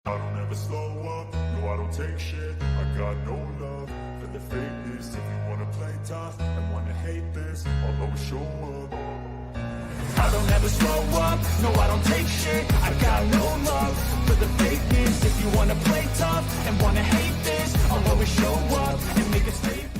I don't ever slow up, no I don't take shit. I got no love for the fakeness. If you wanna play tough and wanna hate this, I'll always show up. I don't ever slow up, no I don't take shit. I got no love for the fakeness. If you wanna play tough and wanna hate this, I'll always show up and make a statement.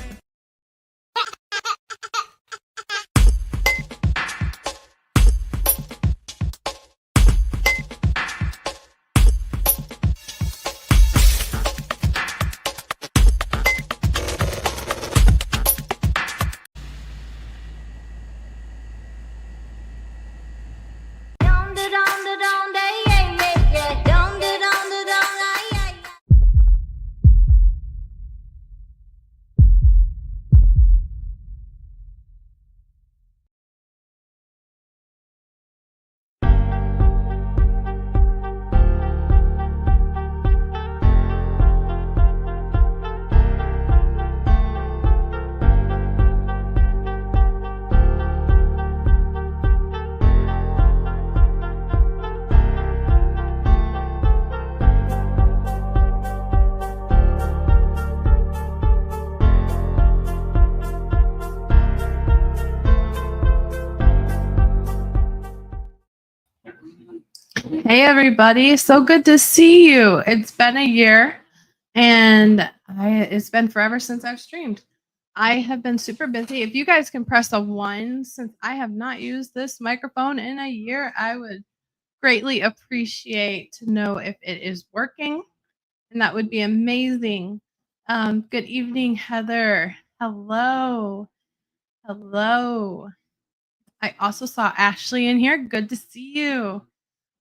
Hey everybody, so good to see you. It's been a year and it's been forever since I've streamed. I have been super busy. If you guys can press a 1 since I have not used this microphone in a year, I would greatly appreciate to know if it is working, and that would be amazing. Good evening, Heather. Hello. Hello. I also saw Ashley in here. Good to see you.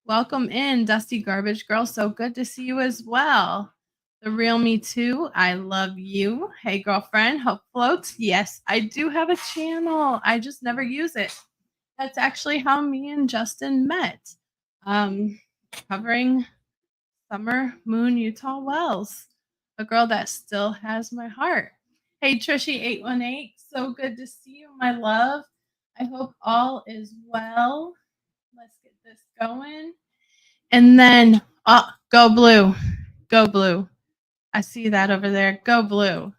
Welcome in, Dusty Garbage Girl. So good to see you as well. The Real Me Too. I love you. Hey, girlfriend. Hope floats. Yes, I do have a channel. I just never use it. That's actually how me and Justin met. Covering Summer Moon Utah Wells, a girl that still has my heart. Hey, Trishy818. So good to see you, my love. I hope all is well. Let's get this going. And then, go blue. Go blue. I see that over there. Go blue.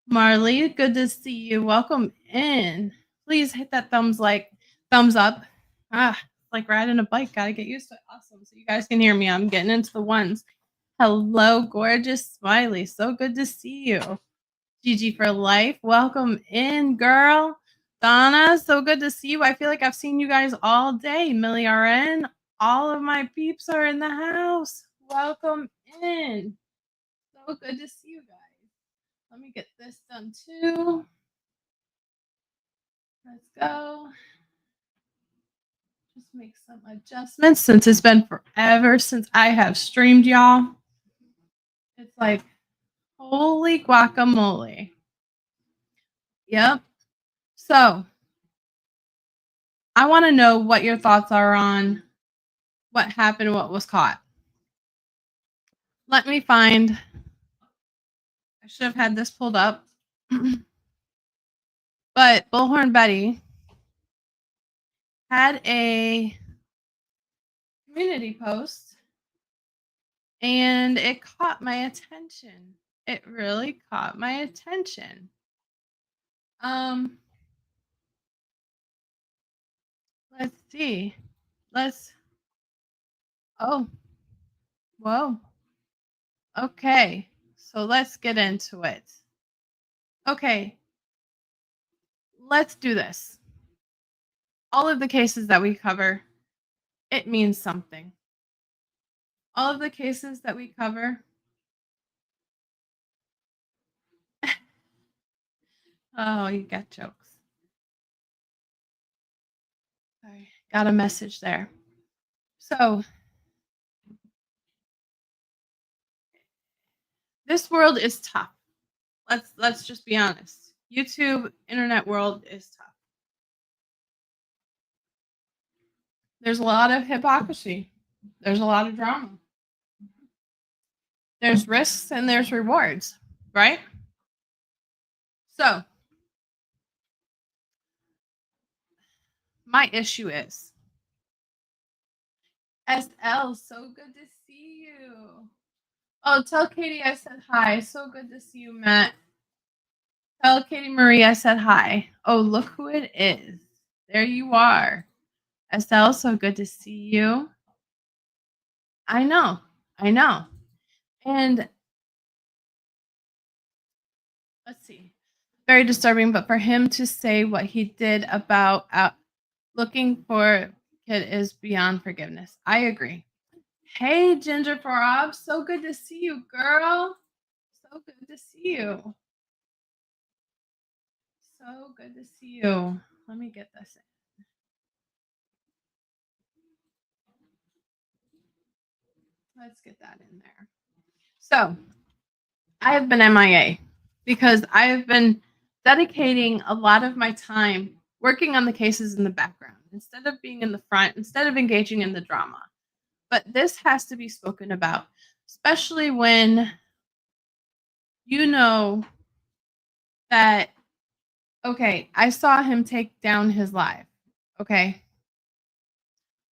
Marley, good to see you. Welcome in. Please hit that thumbs up. Like riding a bike. Gotta get used to it. Awesome. So you guys can hear me. I'm getting into the ones. Hello, gorgeous Smiley. So good to see you. GG for life. Welcome in, girl. Donna, so good to see you. I feel like I've seen you guys all day. Millie RN, all of my peeps are in the house. Welcome in. So good to see you guys. Let me get this done too. Let's go. Just make some adjustments since it's been forever since I have streamed, y'all. It's like, holy guacamole. Yep. So, I want to know what your thoughts are on what happened, what was caught. Let me find. I should have had this pulled up. But Bullhorn Betty had a community post and it caught my attention. It really caught my attention. Let's see. Oh, whoa. Okay, so let's get into it. Okay, let's do this. All of the cases that we cover, it means something. All of the cases that we cover. Oh, you got jokes. Sorry, got a message there. So, this world is tough. Let's just be honest. YouTube, internet world is tough. There's a lot of hypocrisy. There's a lot of drama. There's risks and there's rewards, right? So, my issue is SL, so good to see you. Oh, tell Katie I said hi. So good to see you, Matt. Tell Katie Marie I said hi. Oh, look who it is. There you are. SL, so good to see you. I know. I know. And let's see. Very disturbing, but for him to say what he did about looking for kid is beyond forgiveness. I agree. Hey, Ginger Rob, so good to see you, girl. So good to see you. So good to see you. Let me get this in. Let's get that in there. So, I have been MIA because I have been dedicating a lot of my time working on the cases in the background instead of being in the front, instead of engaging in the drama. But this has to be spoken about, especially when you know that, okay, I saw him take down his live. Okay.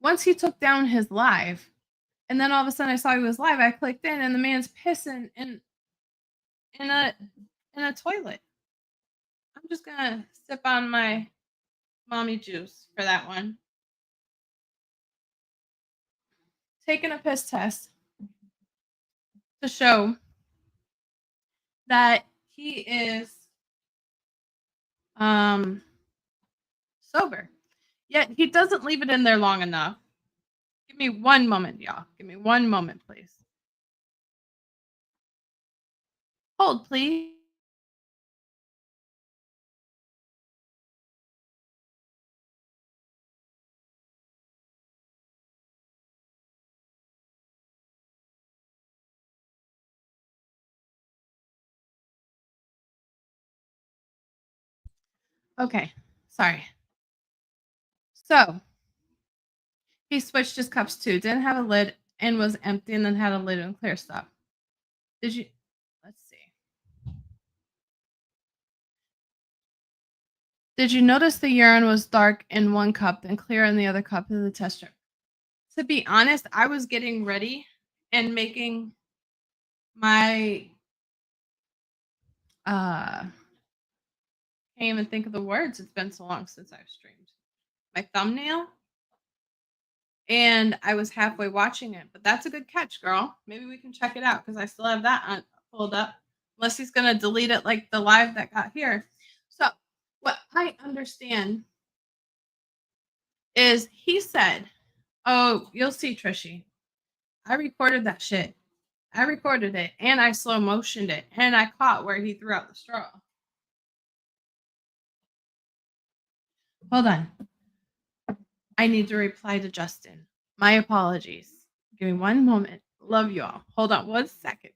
Once he took down his live, and then all of a sudden I saw he was live, I clicked in and the man's pissing in a in a toilet. I'm just gonna sip on my mommy juice for that one. Taking a piss test to show that he is um sober. Yet he doesn't leave it in there long enough. Give me one moment, y'all. Give me one moment, please. Hold, please. Okay, sorry. So he switched his cups too. Didn't have a lid and was empty, and then had a lid and clear stuff. Did you? Let's see. Did you notice the urine was dark in one cup and clear in the other cup of the test strip? To be honest, I was getting ready and making my can't even think of the words. It's been so long since I've streamed. My thumbnail. And I was halfway watching it, but that's a good catch, girl. Maybe we can check it out because I still have that pulled up. Unless he's gonna delete it like the live that got here. So what I understand is he said, "Oh, you'll see, Trishy. I recorded that shit. I recorded it and I slow motioned it and I caught where he threw out the straw." Hold on. I need to reply to Justin. My apologies. Give me one moment. Love you all. Hold on 1 second.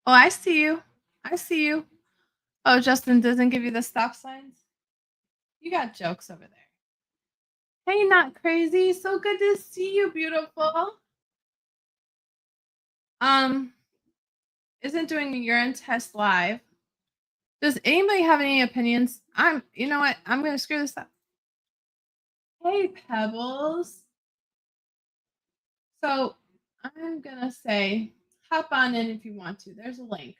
Oh, I see you. I see you. Oh, Justin doesn't give you the stop signs? You got jokes over there. Hey, not crazy. So good to see you, beautiful. Um, isn't doing a urine test live. Does anybody have any opinions? You know what? I'm gonna screw this up. Hey, Pebbles. So I'm gonna say, hop on in if you want to. There's a link.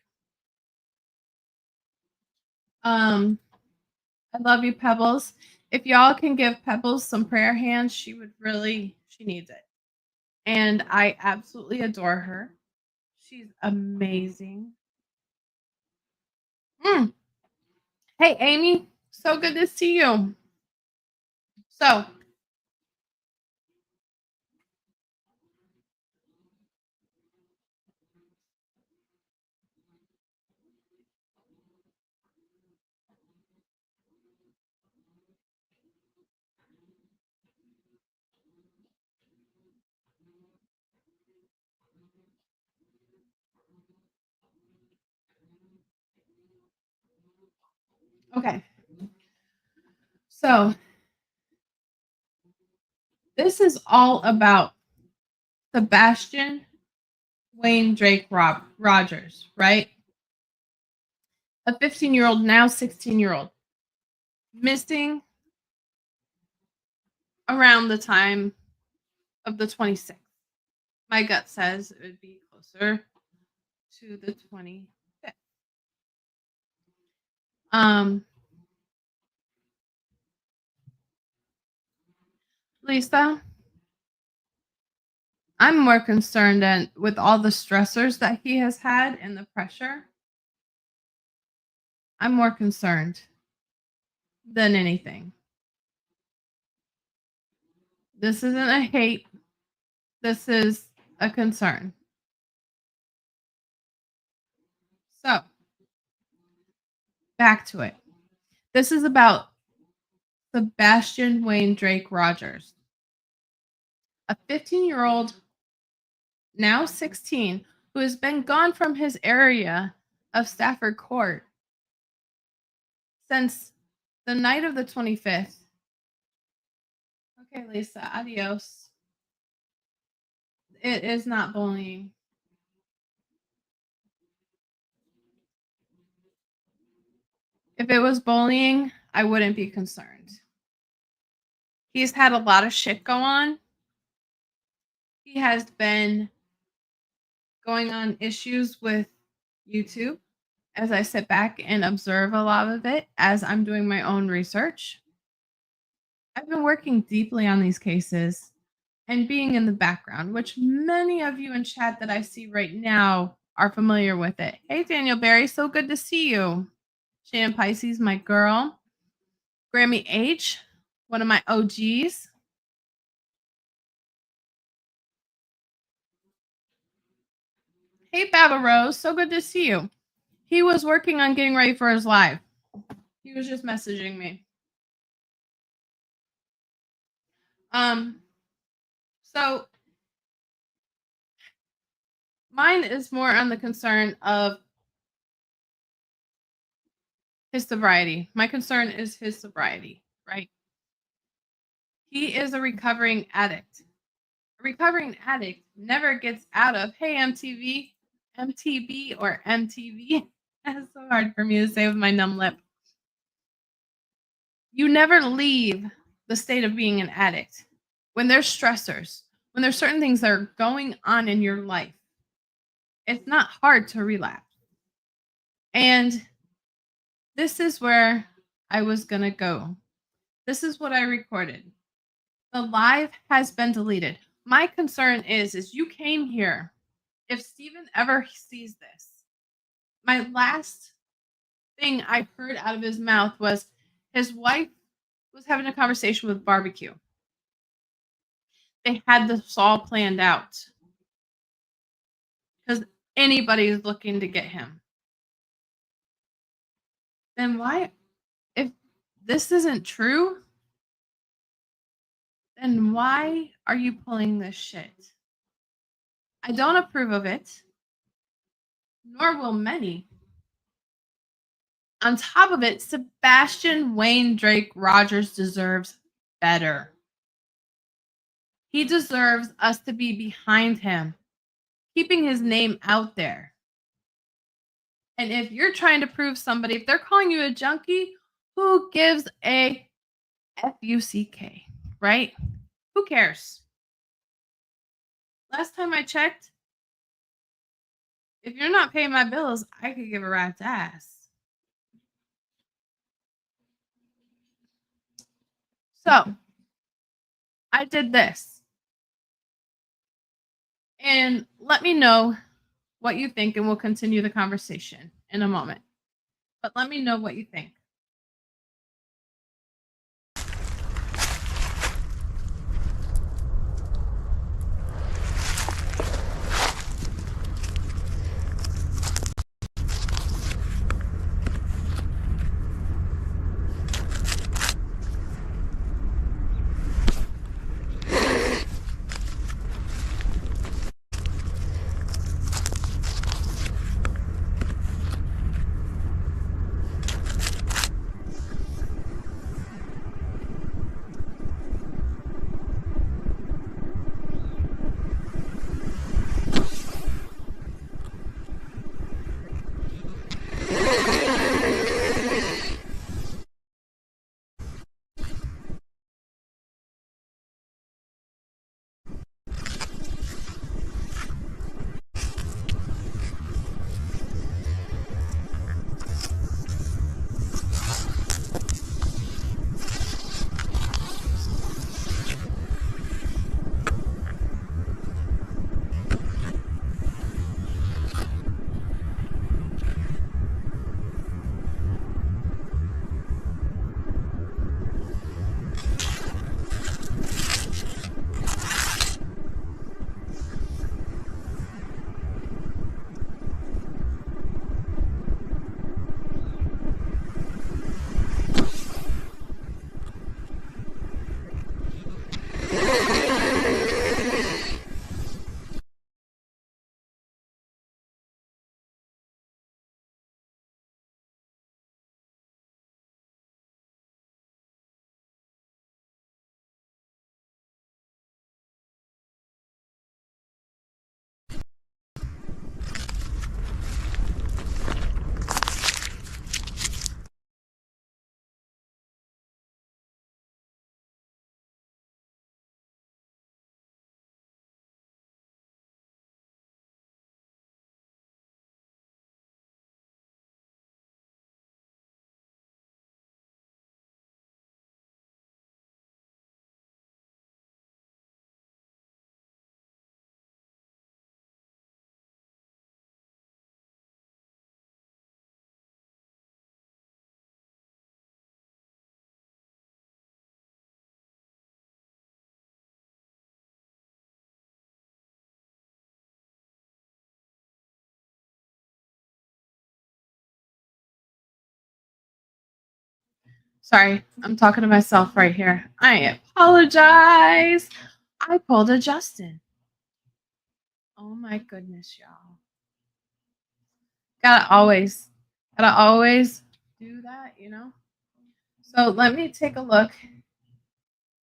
I love you, Pebbles. If y'all can give Pebbles some prayer hands, she needs it. And I absolutely adore her. She's amazing. Mm. Hey, Amy. So good to see you. So, okay. So, this is all about Sebastian Wayne Drake Rogers, right? A 15-year-old, now 16-year-old, missing around the time of the 26th. My gut says it would be closer to the 25th. Lisa, I'm more concerned and with all the stressors that he has had and the pressure. I'm more concerned than anything. This isn't a hate. This is a concern. So, back to it. This is about Sebastian Wayne Drake Rogers, a 15-year-old, now 16, who has been gone from his area of Stafford Court since the night of the 25th. Okay, Lisa, adios. It is not bullying. If it was bullying, I wouldn't be concerned. He's had a lot of shit go on. He has been going on issues with YouTube as I sit back and observe a lot of it as I'm doing my own research. I've been working deeply on these cases and being in the background, which many of you in chat that I see right now are familiar with it. Hey, Daniel Barry, so good to see you. Shannon Pisces, my girl. Grammy H, one of my OGs. Hey, Baba Rose, so good to see you. He was working on getting ready for his live. He was just messaging me. So mine is more on the concern of his sobriety. My concern is his sobriety, right? He is a recovering addict. A recovering addict never gets out of, hey, MTV or MTV. That's so hard for me to say with my numb lip. You never leave the state of being an addict. When there's stressors, when there's certain things that are going on in your life, it's not hard to relapse. And this is where I was going to go. This is what I recorded. The live has been deleted. My concern is you came here. If Steven ever sees this, my last thing I heard out of his mouth was his wife was having a conversation with barbecue. They had this all planned out because anybody is looking to get him. Then why, if this isn't true, then why are you pulling this shit? I don't approve of it, nor will many. On top of it, Sebastian Wayne Drake Rogers deserves better. He deserves us to be behind him, keeping his name out there. And if you're trying to prove somebody, if they're calling you a junkie, who gives a FUCK, right? Who cares? Last time I checked, if you're not paying my bills, I could give a rat's ass. So, I did this. And let me know what you think, and we'll continue the conversation in a moment. But let me know what you think. Sorry, I'm talking to myself right here. I apologize. I pulled a Justin. Oh my goodness, y'all. Gotta always do that, you know? So let me take a look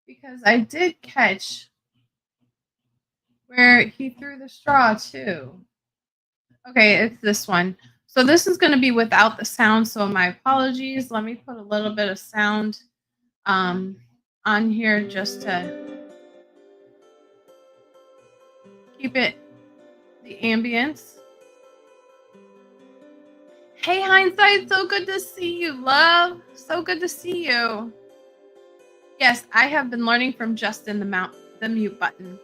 because I did catch where he threw the straw too. Okay, it's this one. So this is going to be without the sound, so my apologies. Let me put a little bit of sound on here just to keep it the ambience. Hey, Hindsight, so good to see you, love. So good to see you. Yes, I have been learning from Justin the mute button.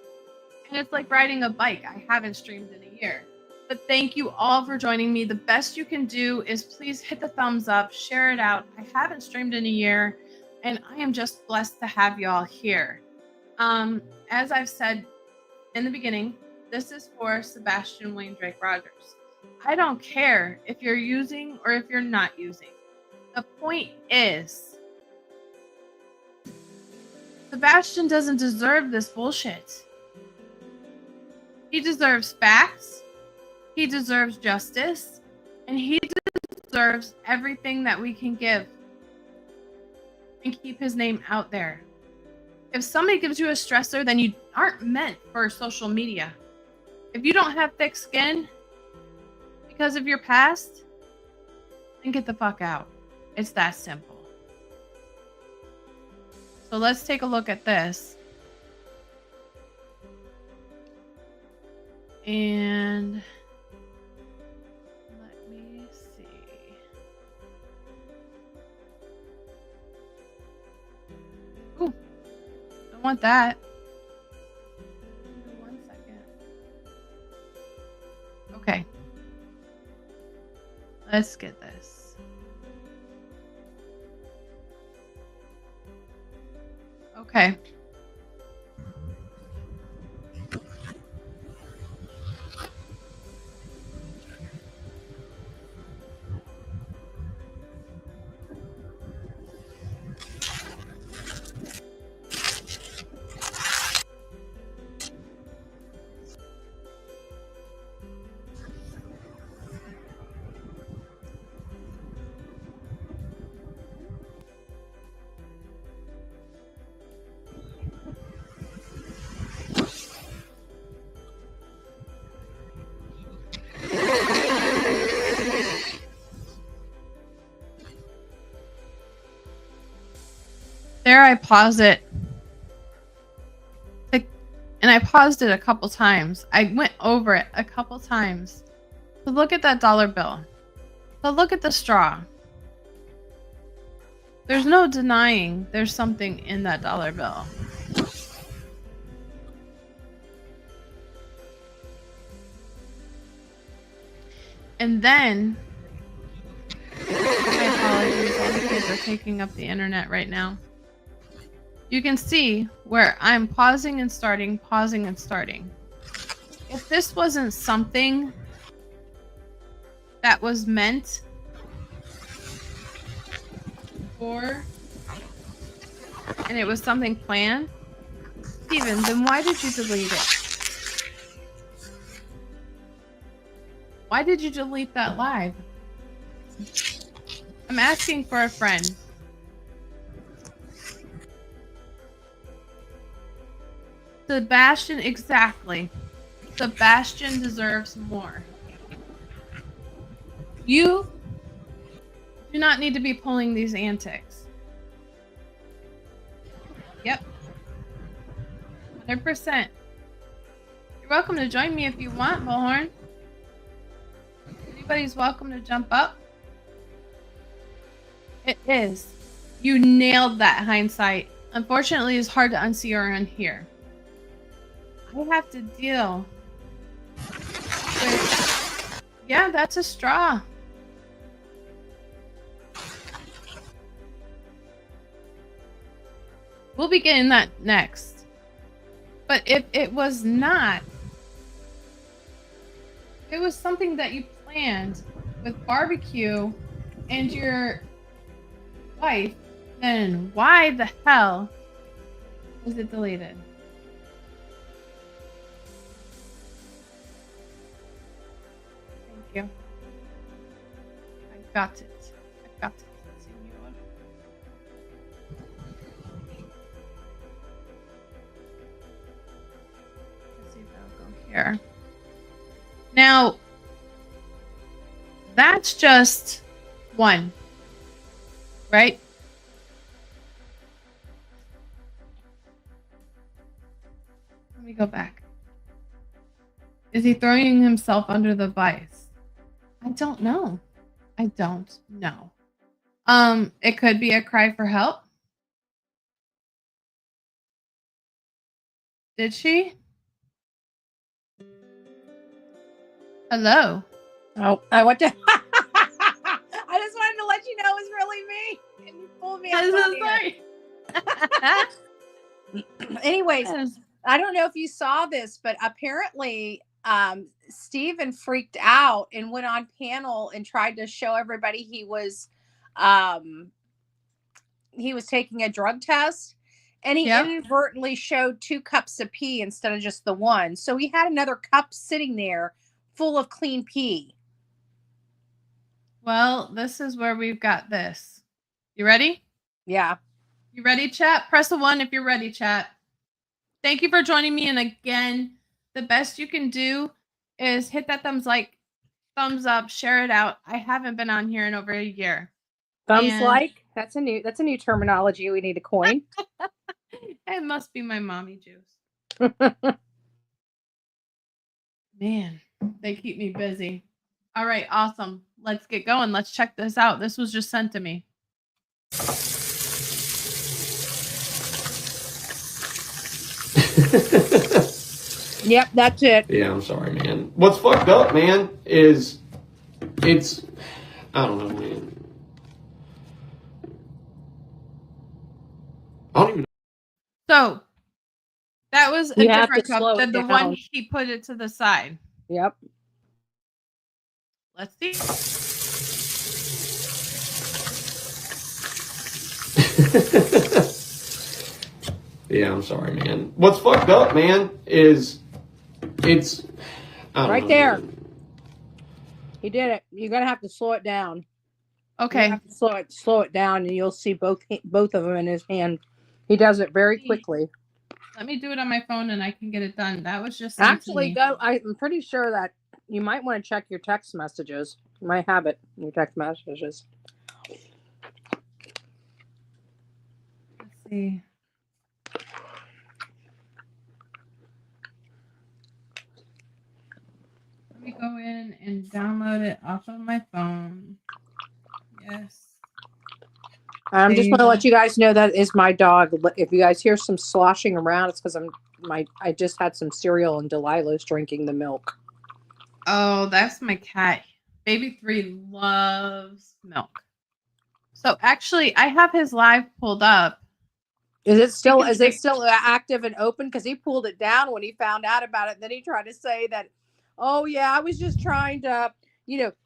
And it's like riding a bike. I haven't streamed in a year. But thank you all for joining me. The best you can do is please hit the thumbs up, share it out. I haven't streamed in a year, and I am just blessed to have y'all here. As I've said in the beginning, this is for Sebastian Wayne Drake Rogers. I don't care if you're using or if you're not using. The point is, Sebastian doesn't deserve this bullshit. He deserves facts. He deserves justice. And he deserves everything that we can give and keep his name out there. If somebody gives you a stressor, then you aren't meant for social media. If you don't have thick skin because of your past, then get the fuck out. It's that simple. So let's take a look at this. And let me see. Ooh, don't want that. Give me 1 second. Okay. Let's get this. Okay. There, I pause it. And I paused it a couple times. I went over it a couple times. So look at that dollar bill. So look at the straw. There's no denying there's something in that dollar bill. And then, my apologies, all the kids are taking up the internet right now. You can see where I'm pausing and starting, pausing and starting. If this wasn't something that was meant for, and it was something planned, Steven, then why did you delete it? Why did you delete that live? I'm asking for a friend. Sebastian, exactly. Sebastian deserves more. You do not need to be pulling these antics. Yep. 100%. You're welcome to join me if you want, Bullhorn. Anybody's welcome to jump up. It is. You nailed that, hindsight. Unfortunately, it's hard to unsee or unhear. I have to deal with... Yeah, that's a straw. We'll be getting that next. But if it was not... If it was something that you planned with barbecue and your wife, then why the hell was it deleted? Thank you. I got it. I got it. Senor. Let's see if that'll go here. Now, that's just one, right? Let me go back. Is he throwing himself under the vice? I don't know. I don't know. It could be a cry for help. Did she? Hello. Oh, I want to. I just wanted to let you know it was really me. And you pulled me up. I'm so sorry. Anyways, Yes. I don't know if you saw this, but apparently Steven freaked out and went on panel and tried to show everybody he was taking a drug test. And he Yep. inadvertently showed 2 cups of pee instead of just the one. So he had another cup sitting there full of clean pee. Well, this is where we've got this. You ready? Yeah. You ready, chat? Press a 1 if you're ready, chat. Thank you for joining me. And again, the best you can do is hit that thumbs up, share it out. I haven't been on here in over a year. Thumbs And- like? That's a new terminology we need to coin. It must be my mommy juice. Man, they keep me busy. All right, awesome. Let's get going. Let's check this out. This was just sent to me. Yep, that's it. Yeah, I'm sorry, man. What's fucked up, man, is it's, I don't know, man. I don't even So that was a You have different to cup slow than it the one down. he put it to the side. Yep. Let's see. Yeah, I'm sorry, man. What's fucked up, man, is it's I don't Right know, there. man. He did it. You're gonna have to slow it down. You Okay. have to slow it down, and you'll see both of them in his hand. He does it very quickly. Let me do it on my phone and I can get it done. That was just sent to Actually, me. I'm pretty sure that you might want to check your text messages. You might have it in your text messages. Let's see. Let me go in and download it off of my phone. Yes. I'm just want to let you guys know that is my dog. If you guys hear some sloshing around, it's because I just had some cereal and Delilah's drinking the milk. Oh, that's my cat. Baby 3 loves milk. So actually, I have his live pulled up. Is it still can see- active and open? Because he pulled it down when he found out about it. And then he tried to say that, oh yeah, I was just trying to,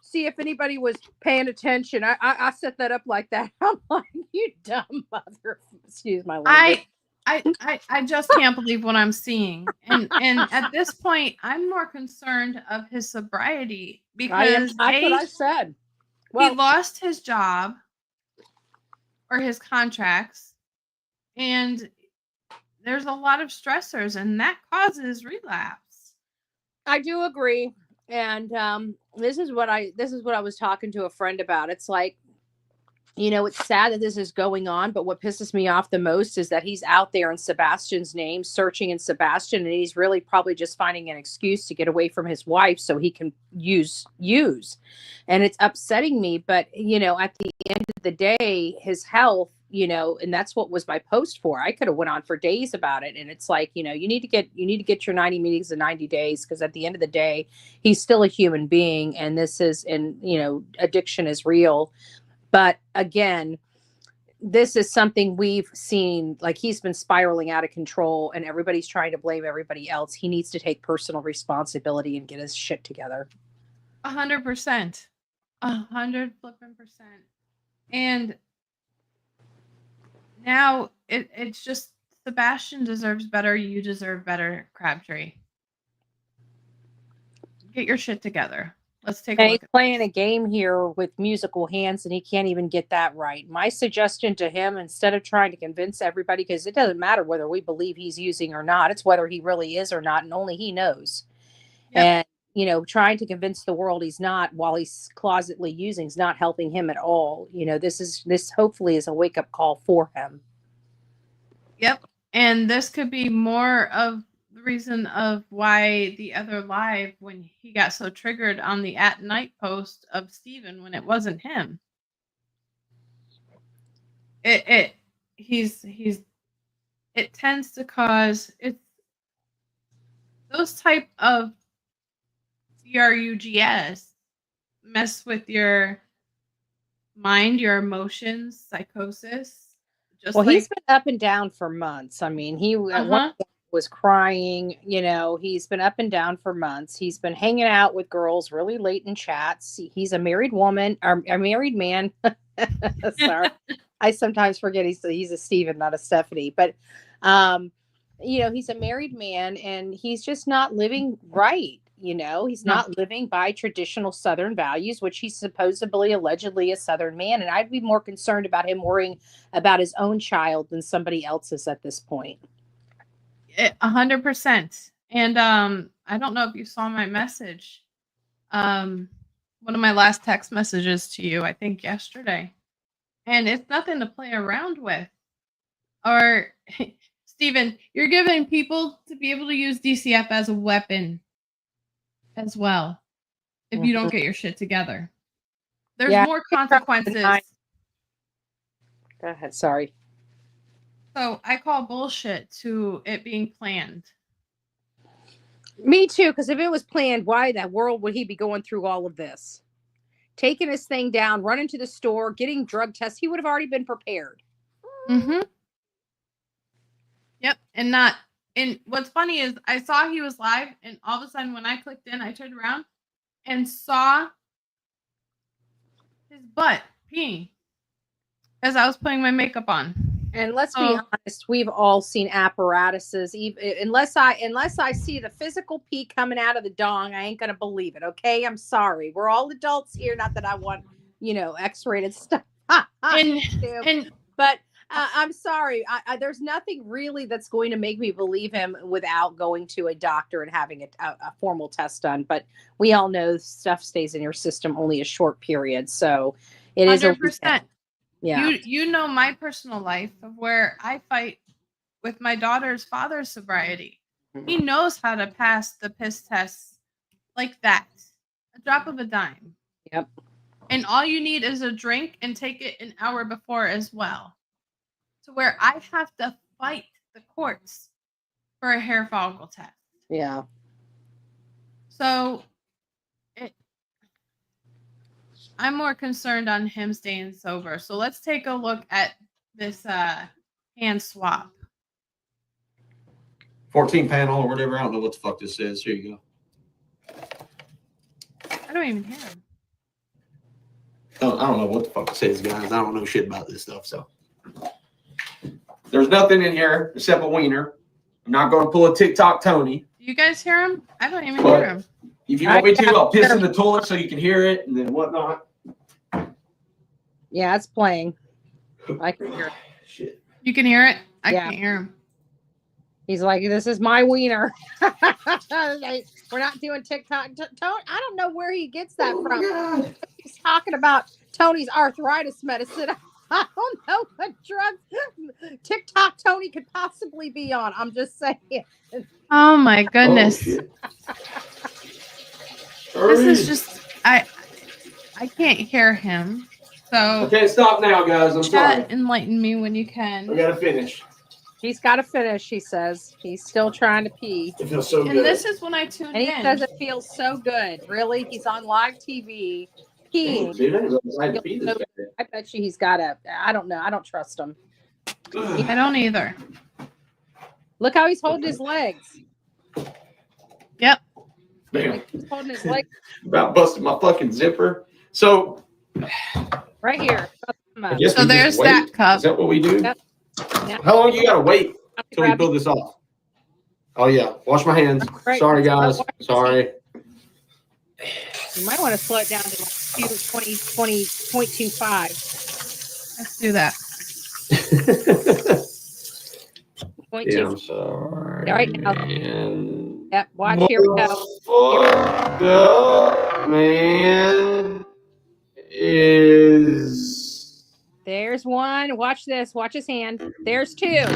see if anybody was paying attention. I set that up like that. I'm like, you dumb mother. Excuse my language. I just can't believe what I'm seeing. And at this point, I'm more concerned of his sobriety because That's what I said. he Well, lost his job or his contracts, and there's a lot of stressors, and that causes relapse. I do agree. And this is what I was talking to a friend about. It's like, it's sad that this is going on, but what pisses me off the most is that he's out there in Sebastian's name, searching in Sebastian, and he's really probably just finding an excuse to get away from his wife so he can use. And it's upsetting me, but at the end of the day, his health, and that's what was my post for. I could have went on for days about it. And it's like, you need to get your 90 meetings in 90 days. Cause at the end of the day, he's still a human being. And addiction is real. But again, this is something we've seen, like he's been spiraling out of control and everybody's trying to blame everybody else. He needs to take personal responsibility and get his shit together. 100%. 100%. And now it's just Sebastian deserves better. You deserve better, Crabtree. Get your shit together. Let's take a look. He's playing a game here with musical hands and he can't even get that right. My suggestion to him, instead of trying to convince everybody, because it doesn't matter whether we believe he's using or not, it's whether he really is or not, and only he knows. Yep. And trying to convince the world he's not while he's closetly using is not helping him at all. This hopefully is a wake-up call for him. Yep. And this could be more of the reason of why the other live, when he got so triggered on the at night post of Steven when it wasn't him. It tends to cause those type of CRUGS mess with your mind, your emotions, psychosis. He's been up and down for months. I mean, he at one point was crying. He's been up and down for months. He's been hanging out with girls really late in chats. He's a married woman, or a married man. Sorry, I sometimes forget he's a Steven, not a Stephanie. But he's a married man, and he's just not living right. He's not living by traditional Southern values, which he's supposedly, allegedly a Southern man. And I'd be more concerned about him worrying about his own child than somebody else's at this point. 100%. And I don't know if you saw my message. One of my last text messages to you, I think yesterday. And it's nothing to play around with. Or, Steven, you're giving people to be able to use DCF as a weapon as well if you don't get your shit together. There's more consequences. Go ahead, sorry. So I call bullshit to it being planned. Me too, because if it was planned, why in the world would he be going through all of this? Taking his thing down, running to the store, getting drug tests, he would have already been prepared. Mm-hmm. Yep. And what's funny is I saw he was live, and all of a sudden when I clicked in, I turned around and saw his butt peeing as I was putting my makeup on. And let's be honest, we've all seen apparatuses. Unless I see the physical pee coming out of the dong, I ain't gonna believe it. Okay, I'm sorry. We're all adults here. Not that I want X-rated stuff. But I'm sorry. There's nothing really that's going to make me believe him without going to a doctor and having a formal test done. But we all know stuff stays in your system only a short period, so it is 100%. Yeah. You know my personal life of where I fight with my daughter's father's sobriety. He knows how to pass the piss test like that. A drop of a dime. Yep. And all you need is a drink and take it an hour before as well. To where I have to fight the courts for a hair follicle test. Yeah. So I'm more concerned on him staying sober. So let's take a look at this hand swap. 14 panel or whatever. I don't know what the fuck this is. Here you go. I don't even hear him. I don't know what the fuck it says, guys. I don't know shit about this stuff. So there's nothing in here except a wiener. I'm not going to pull a TikTok Tony. Do you guys hear him? I don't even hear him. If you want me to, I'll piss in the toilet so you can hear it and then whatnot. Yeah, it's playing. I can hear it. Shit. You can hear it? I can't hear him. He's like, this is my wiener. We're not doing TikTok. I don't know where he gets that from. God. He's talking about Tony's arthritis medicine. I don't know what drugs TikTok Tony could possibly be on. I'm just saying. Oh my goodness. Oh, this is just I can't hear him. So okay, stop now, guys. I'm sorry. Enlighten me when you can. I gotta finish. He's got to finish, he says. He's still trying to pee. It feels so good. And this is when I tuned in. And he says it feels so good. Really? He's on live TV peeing. I bet you he's got I don't know. I don't trust him. I don't either. Look how he's holding his legs. Yep. Damn. He's holding his legs. About busted my fucking zipper. So right here. I guess so there's that cup. Is that what we do? Yep. Yeah. How long you gotta wait till we pull this off? Oh yeah, wash my hands. Right. Sorry guys. Sorry. You might want to slow it down to like 20.25. Let's do that. 0.2. Yeah, I'm sorry. All right, now. Man. Yep. Watch. Here we go. Fucked up, man. There's one. Watch this. Watch his hand. There's two.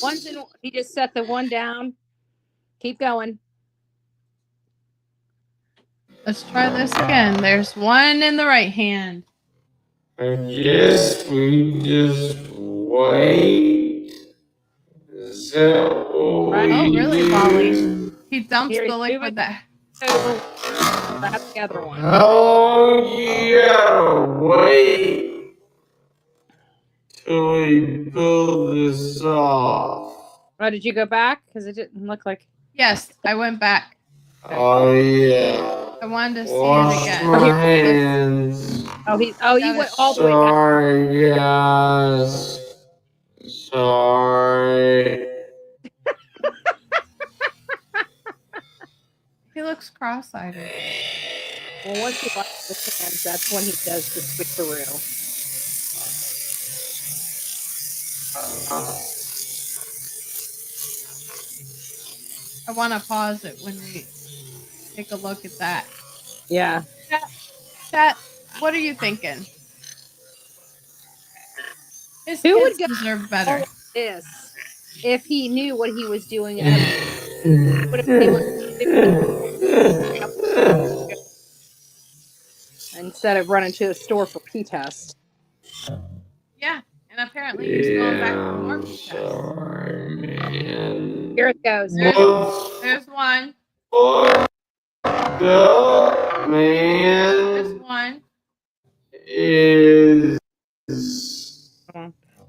One's in. He just set the one down. Keep going. Let's try this again. There's one in the right hand. I guess we just wait. Is that what Right. Oh, we really, do? Molly? He dumps Here, the liquid that. That's the other one. How long you gotta wait till we pull this off? Oh, did you go back? Because it didn't look like. Yes, I went back. Oh yeah. I wanted to see Wash it again. my hands. Oh, you went all the way back. Sorry, guys. Sorry. He looks cross-eyed. Well, once he watches the hands, that's when he does the switcheroo. I want to pause it when we take a look at that. Yeah. Chat, what are you thinking? His Who kids would deserve better. This, if he knew what he was doing, instead of running to the store for pee test. Yeah, and apparently he's going back for more pee tests. Sorry, man. Here it goes. There's one. Man. There's one. Is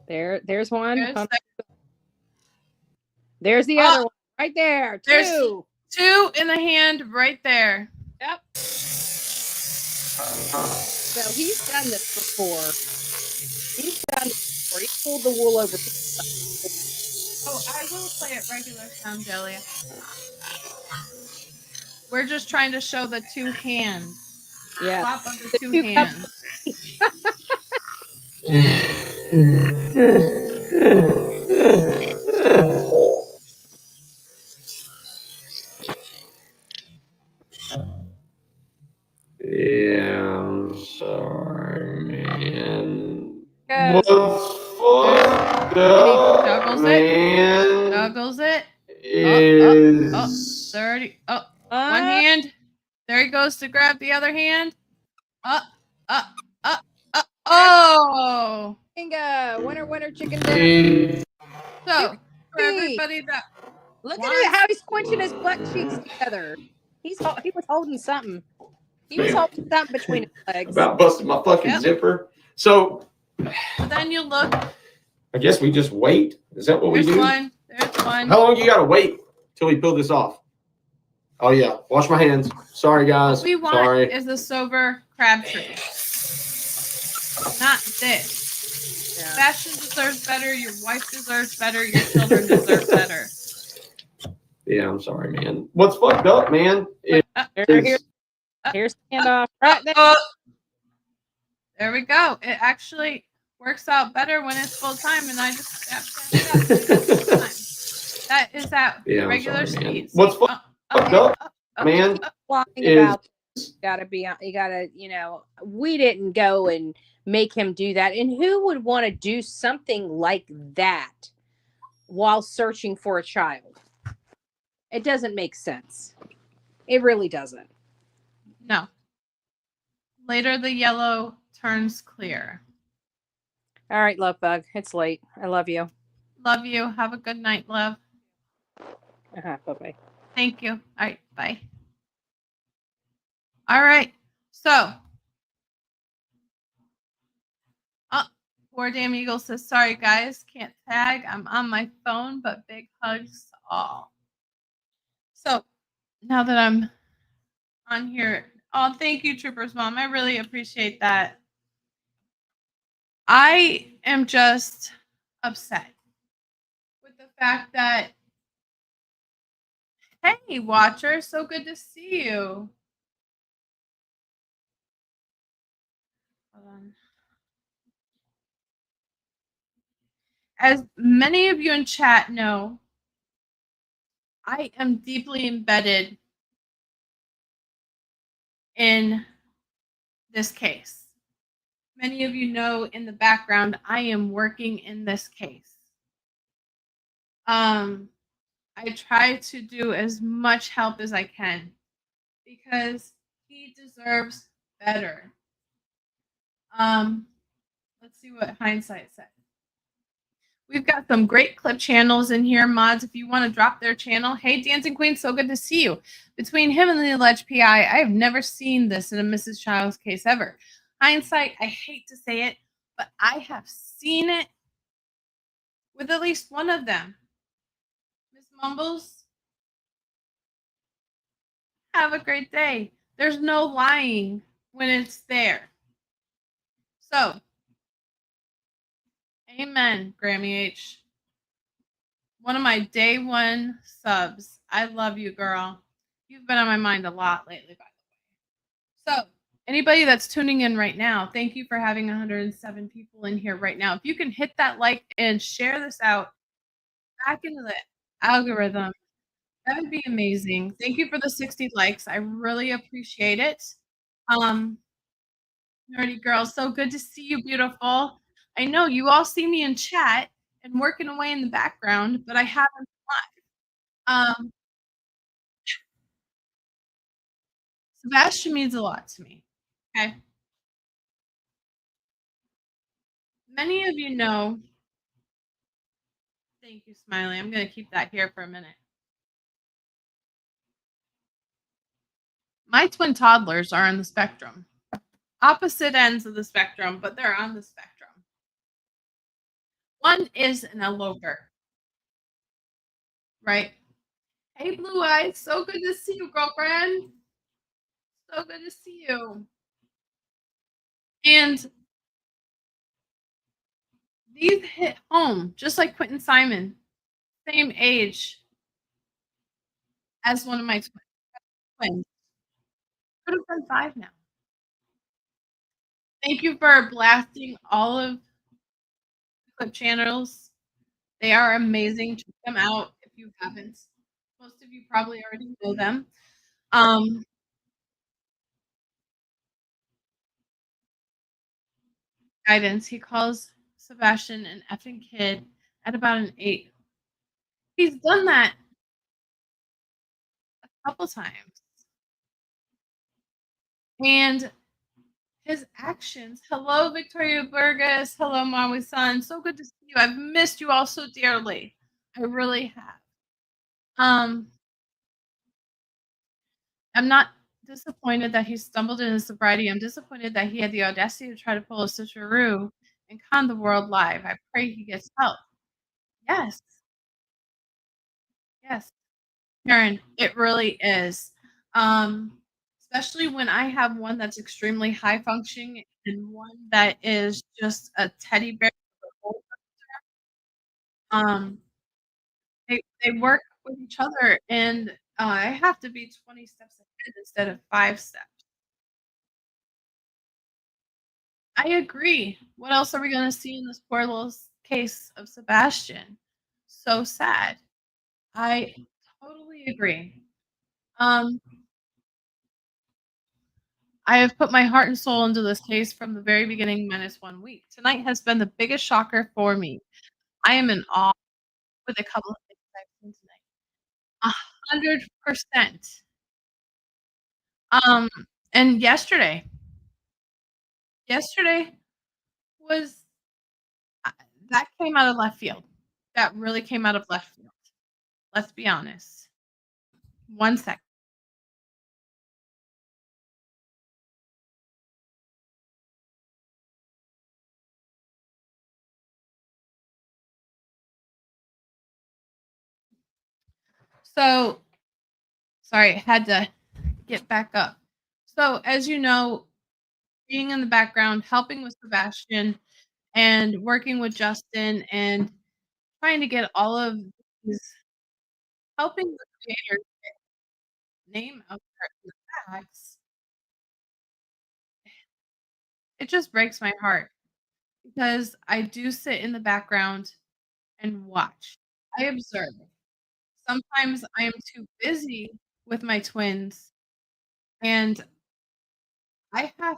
There's one. There's There's the other one right there. There's 2. 2 in the hand right there. Yep. So he's done this before. He's pulled the wool over. Oh, I will play it regular sound, Delia. We're just trying to show the 2 hands. Yeah. Flop of the The 2 two hands. Yeah, I'm sorry, man. Goes. What's fucked Juggles up, it. man? Juggles it. Is 30. Oh, one hand. There he goes to grab the other hand. Oh! Bingo! Winner, chicken dinner. So, for everybody that Look at how he's squinching his butt cheeks together. He was holding something. He was holding something between his legs. about busting my fucking zipper. So then you look. I guess we just wait. Is that what we do? There's one. How long you gotta wait till we pull this off? Oh yeah, wash my hands. Sorry guys. What we want Sorry. is a sober Crabtree, not this. Yeah. Sebastian deserves better. Your wife deserves better. Your children deserve better. Yeah, I'm sorry, man. What's fucked up, man? Here's the handoff right there. There we go. It actually works out better when it's full time, and I just that is at regular speed. What's fucked up, man? About you gotta, we didn't go and make him do that. And who would want to do something like that while searching for a child? It doesn't make sense. It really doesn't. No. Later, the yellow turns clear. All right, love bug. It's late. I love you. Love you. Have a good night, love. Bye-bye. Thank you. All right. Bye. All right. So, poor damn Eagle says, sorry, guys. Can't tag. I'm on my phone, but big hugs to all. So, now that I'm on here, oh, thank you, Troopers Mom. I really appreciate that. I am just upset with the fact that, hey, Watcher, so good to see you. Hold on. As many of you in chat know, I am deeply embedded in this case. Many of you know in the background, I am working in this case. I try to do as much help as I can because he deserves better. Let's see what hindsight said. We've got some great clip channels in here, mods. If you want to drop their channel, hey, Dancing Queen, so good to see you. Between him and the alleged PI, I have never seen this in a Mrs. Childs case ever. Hindsight, I hate to say it, but I have seen it with at least one of them. Miss Mumbles, have a great day. There's no lying when it's there. So, amen, Grammy H. One of my day one subs. I love you, girl. You've been on my mind a lot lately, by the way. So, anybody that's tuning in right now, thank you for having 107 people in here right now. If you can hit that like and share this out back into the algorithm, that would be amazing. Thank you for the 60 likes. I really appreciate it. Nerdy girl, so good to see you, beautiful. I know you all see me in chat and working away in the background, but I haven't live. Sebastian means a lot to me. Okay. Many of you know. Thank you, Smiley. I'm going to keep that here for a minute. My twin toddlers are on the spectrum. Opposite ends of the spectrum, but they're on the spectrum. One is an eloper. right? Hey, Blue Eyes, so good to see you, girlfriend. So good to see you. And these hit home, just like Quentin Simon, same age as one of my twins. Could have been 5 now. Thank you for blasting all of the clip channels. They are amazing. Check them out if you haven't. Most of you probably already know them. Um, Guidance. He calls Sebastian an effing kid at about an 8. He's done that a couple times. And his actions. Hello, Victoria Burgess. Hello, Maui Sun. So good to see you. I've missed you all so dearly. I really have. Um, I'm not disappointed that he stumbled in his sobriety. I'm disappointed that he had the audacity to try to pull a switcheroo and con the world live. I pray he gets help. Yes, yes, Karen, it really is. Um, Especially when I have one that's extremely high functioning and one that is just a teddy bear. Um, they work with each other, and I have to be 20 steps ahead instead of 5 steps. I agree. What else are we gonna see in this poor little case of Sebastian? So sad. I totally agree. Um, I have put my heart and soul into this case from the very beginning minus 1 week. Tonight has been the biggest shocker for me. I am in awe with a couple of things I've seen tonight. 100%. Um, and yesterday was uh, that came out of left field. That really came out of left field. Let's be honest. 1 second. So, sorry, I had to get back up. So, as you know, being in the background, helping with Sebastian and working with Justin and trying to get all of these helping the creator name out there in the facts, it just breaks my heart because I do sit in the background and watch. I observe. Sometimes I am too busy with my twins and I have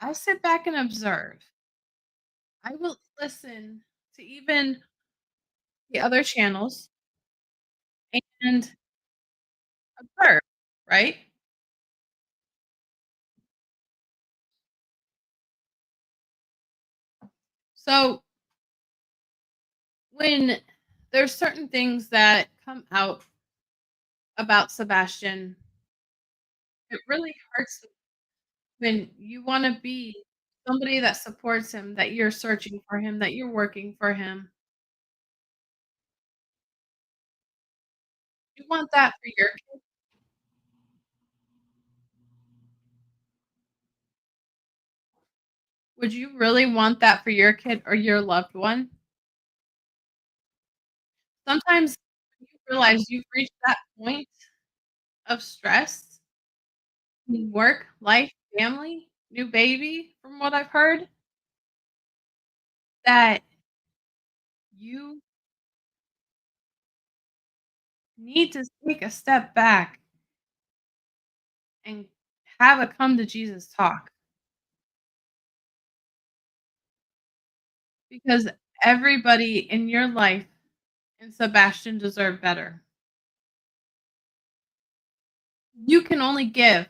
I sit back and observe. I will listen to even the other channels and observe, right? So when there's certain things that come out about Sebastian, it really hurts when you want to be somebody that supports him, that you're searching for him, that you're working for him. You want that for your kid. Would you really want that for your kid or your loved one? Sometimes when you realize you've reached that point of stress in work, life, family, new baby, from what I've heard, that you need to take a step back and have a come to Jesus talk because everybody in your life and Sebastian deserve better. You can only give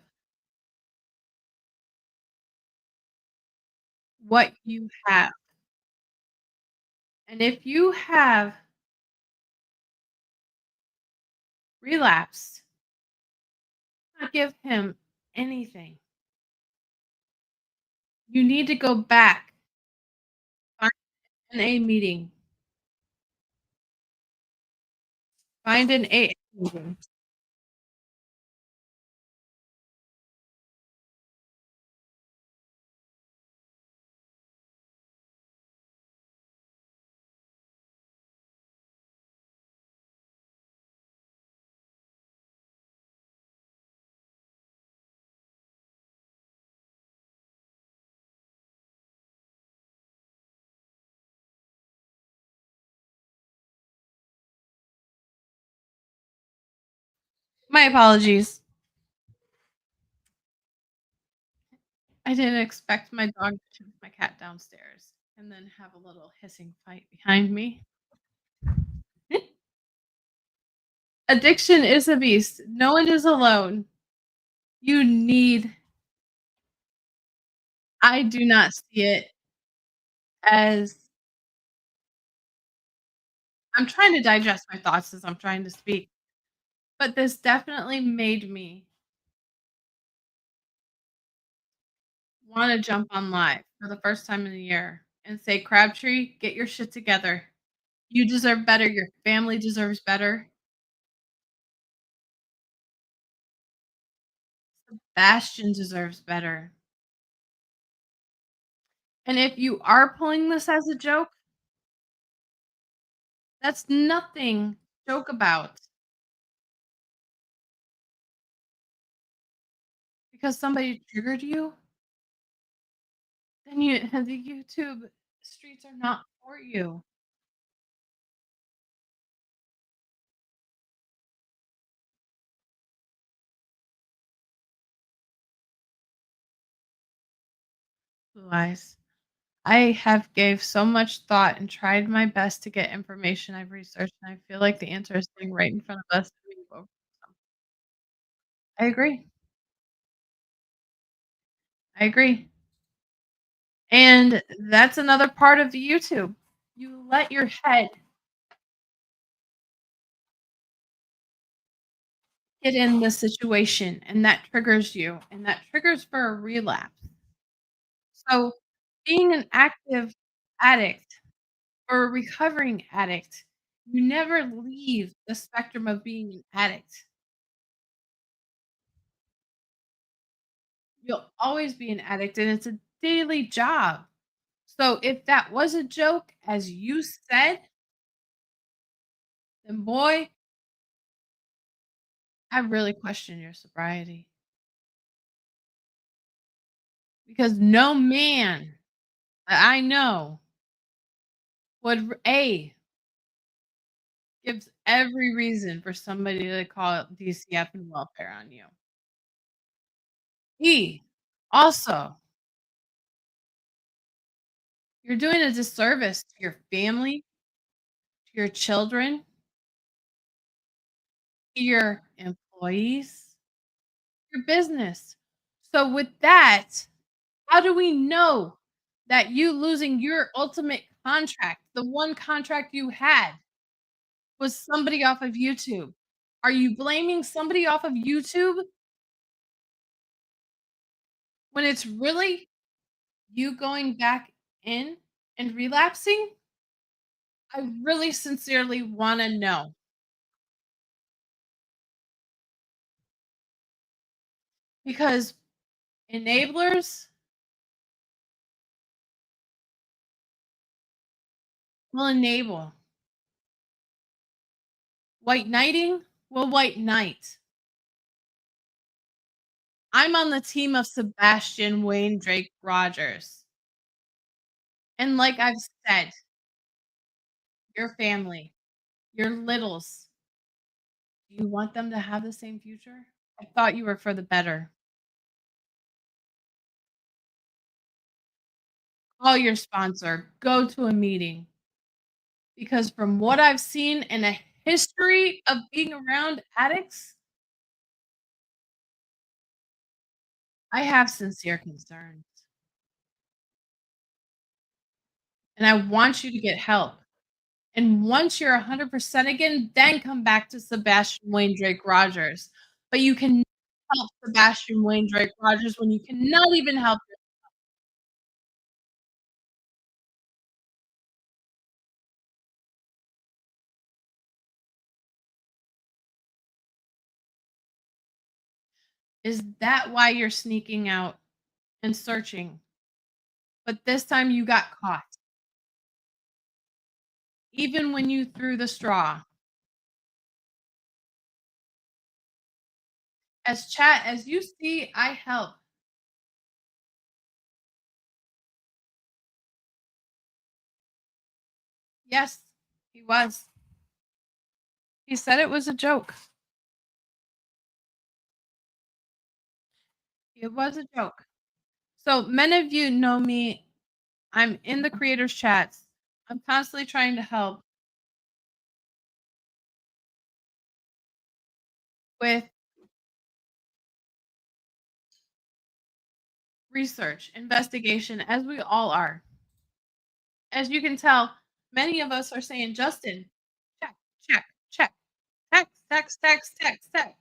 what you have. And if you have relapsed, not give him anything. You need to go back, find an A meeting, Find an A. My apologies. I didn't expect my dog to chase my cat downstairs and then have a little hissing fight behind me. Addiction is a beast. No one is alone. You need I do not see it as I'm trying to digest my thoughts as I'm trying to speak, but this definitely made me wanna jump on live for the first time in a year and say, "Crabtree, get your shit together. You deserve better, your family deserves better. Bastion deserves better." And if you are pulling this as a joke, that's nothing to joke about because somebody triggered you, then you the YouTube streets are not for you. Blue eyes. I have gave so much thought and tried my best to get information I've researched, and I feel like the answer is sitting right in front of us. I agree. I agree. And that's another part of the YouTube. You let your head get in the situation, and that triggers you, and that triggers for a relapse. So, being an active addict or a recovering addict, you never leave the spectrum of being an addict. You'll always be an addict, and it's a daily job. So, if that was a joke, as you said, then boy, I really question your sobriety because no man that I know would gives every reason for somebody to call it DCF and welfare on you. B, also, you're doing a disservice to your family, to your children, to your employees, your business. So with that, how do we know that you losing your ultimate contract, the one contract you had, was somebody off of YouTube? Are you blaming somebody off of YouTube when it's really you going back in and relapsing? I really sincerely wanna know because enablers will enable. White knighting will white knight. I'm on the team of Sebastian Wayne Drake Rogers. And like I've said, your family, your littles, do you want them to have the same future? I thought you were for the better. Call your sponsor, go to a meeting. Because from what I've seen in a history of being around addicts, I have sincere concerns. And I want you to get help. And once you're 100% again, then come back to Sebastian Wayne Drake Rogers. But you can help Sebastian Wayne Drake Rogers when you cannot even help Is that why you're sneaking out and searching? But this time you got caught, even when you threw the straw. As chat, as you see, I help. Yes, he was. He said it was a joke. It was a joke. So many of you know me. I'm in the creators chats. I'm constantly trying to help with research, investigation, as we all are. As you can tell, many of us are saying, Justin, check, check, check, text, text, text, text, text.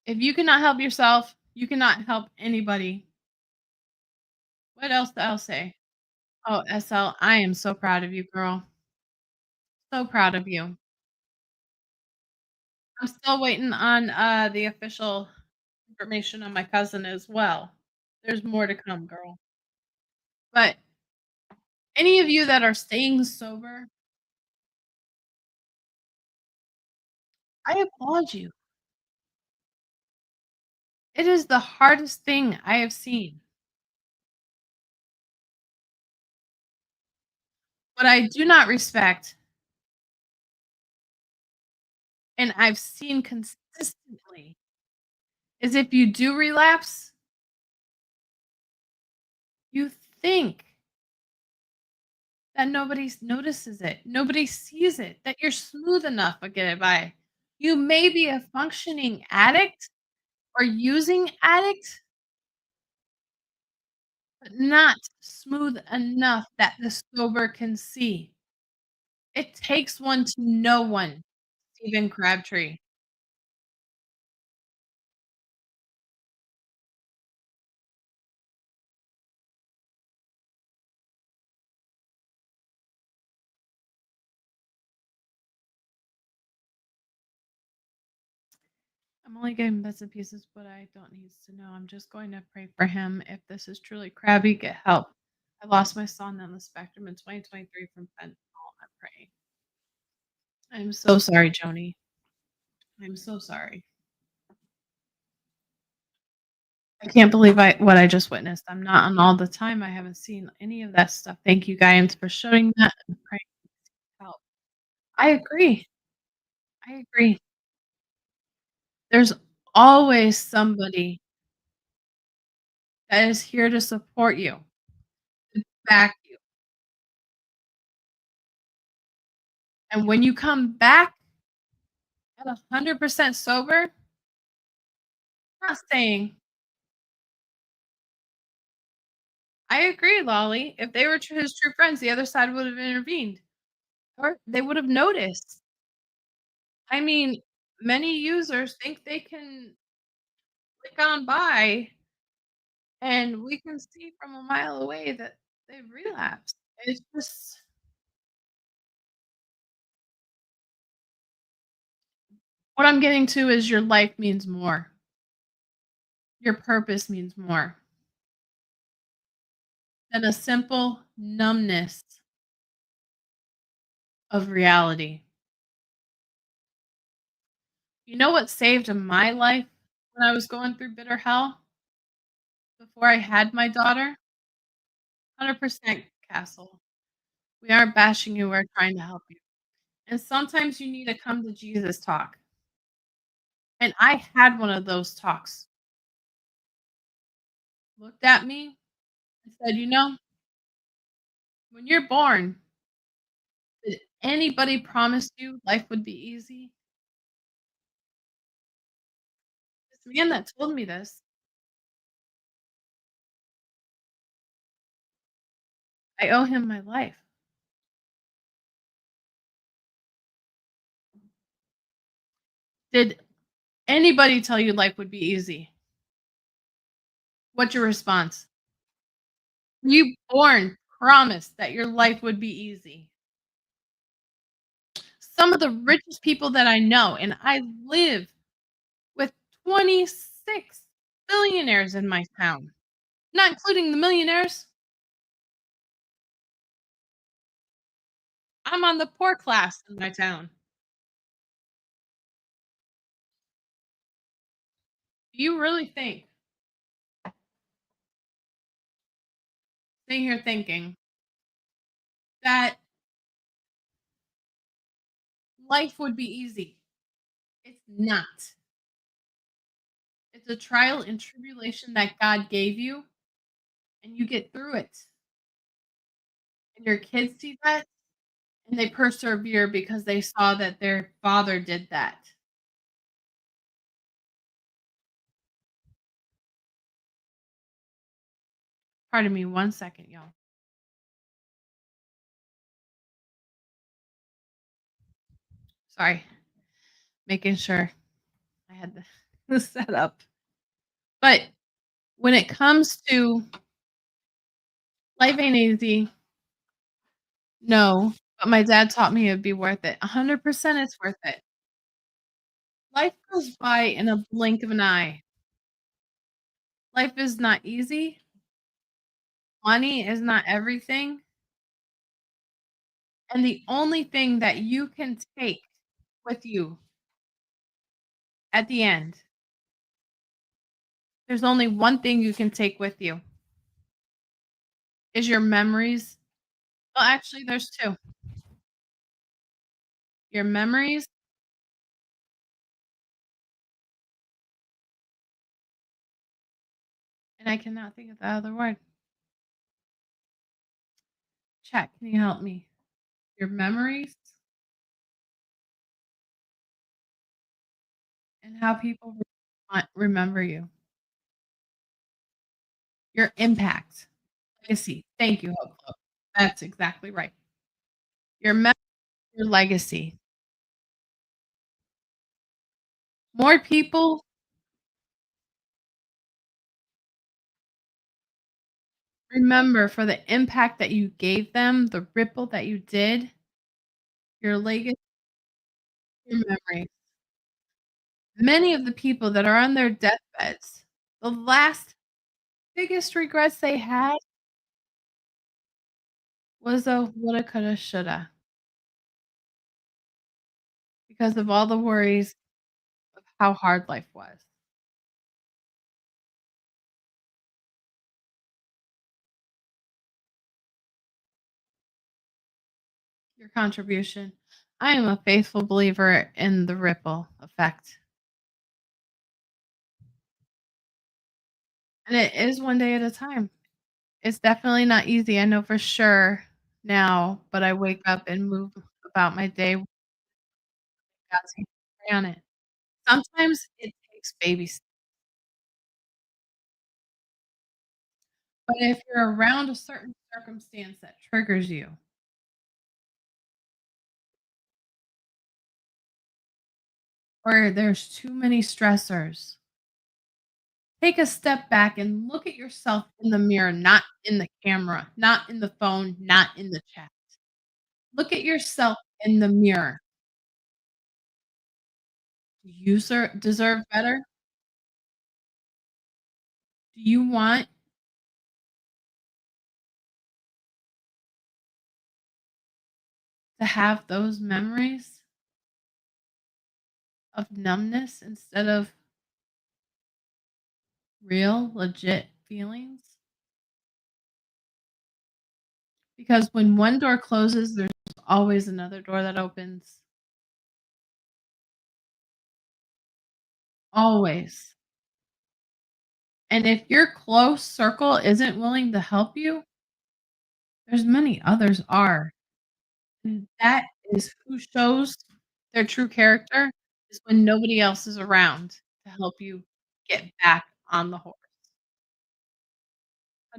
If you cannot help yourself, you cannot help anybody. What else do I say? Oh, SL, I am so proud of you, girl. So proud of you. I'm still waiting on the official information on my cousin as well. There's more to come, girl. But any of you that are staying sober, I applaud you. It is the hardest thing I have seen. What I do not respect, and I've seen consistently, is if you do relapse, you think that nobody notices it, nobody sees it, that you're smooth enough to get it by. You may be a functioning addict or using addict, but not smooth enough that the sober can see. It takes one to know one, Stephen Crabtree. I'm only getting bits and pieces, but I don't need to know. I'm just going to pray for him. If this is truly crabby, get help. I lost my son on the spectrum in 2023 from fentanyl. I'm praying. I'm so sorry, Joni. I'm so sorry. I can't believe what I just witnessed. I'm not on all the time. I haven't seen any of that stuff. Thank you, guys, for showing that and praying for help. I agree. I agree. There's always somebody that is here to support you, to back you. And when you come back at 100% sober, I'm not saying I agree, Lolly. If they were his true friends, the other side would have intervened, or they would have noticed. I mean, many users think they can click on by, and we can see from a mile away that they've relapsed. It's just what I'm getting to is your life means more. Your purpose means more than a simple numbness of reality. You know what saved my life when I was going through bitter hell before I had my daughter? 100% Castle. We aren't bashing you, we're trying to help you. And sometimes you need to come to Jesus talk. And I had one of those talks. Looked at me and said, "You know, when you're born, did anybody promise you life would be easy?" This man that told me this, I owe him my life. Did anybody tell you life would be easy? What's your response? You born promised that your life would be easy. some of the richest people that I know, and I live with 26 billionaires in my town, not including the millionaires. I'm on the poor class in my town. Do you really think, sitting here thinking, that life would be easy? It's not. It's a trial and tribulation that God gave you, and you get through it. And your kids see that, and they persevere because they saw that their father did that. Pardon me 1 second, y'all. Sorry, making sure I had the set up. But when it comes to life ain't easy, no, but my dad taught me it'd be worth it. 100% it's worth it. Life goes by in a blink of an eye. Life is not easy. Money is not everything. And the only thing that you can take with you at the end, there's only one thing you can take with you is your memories. Well, actually, there's two. Your memories, and I cannot think of the other word. Chat, can you help me? Your memories and how people remember you. Your impact. Legacy. Thank you, Hope Club. That's exactly right. Your your legacy. More people remember for the impact that you gave them, the ripple that you did, your legacy, your memory. Many of the people that are on their deathbeds, the last biggest regrets they had was a woulda, coulda, shoulda because of all the worries of how hard life was. Your contribution. I am a faithful believer in the ripple effect. And it is one day at a time. It's definitely not easy, I know for sure now, but I wake up and move about my day with God's hand on it. Sometimes it takes baby steps, but if you're around a certain circumstance that triggers you, or there's too many stressors, take a step back and look at yourself in the mirror, not in the camera, not in the phone, not in the chat. Look at yourself in the mirror. Do you deserve better? Do you want to have those memories of numbness instead of real, legit feelings? Because when one door closes, there's always another door that opens. Always. And if your close circle isn't willing to help you, there's many others are. And that is who shows their true character is when nobody else is around to help you get back on the horse.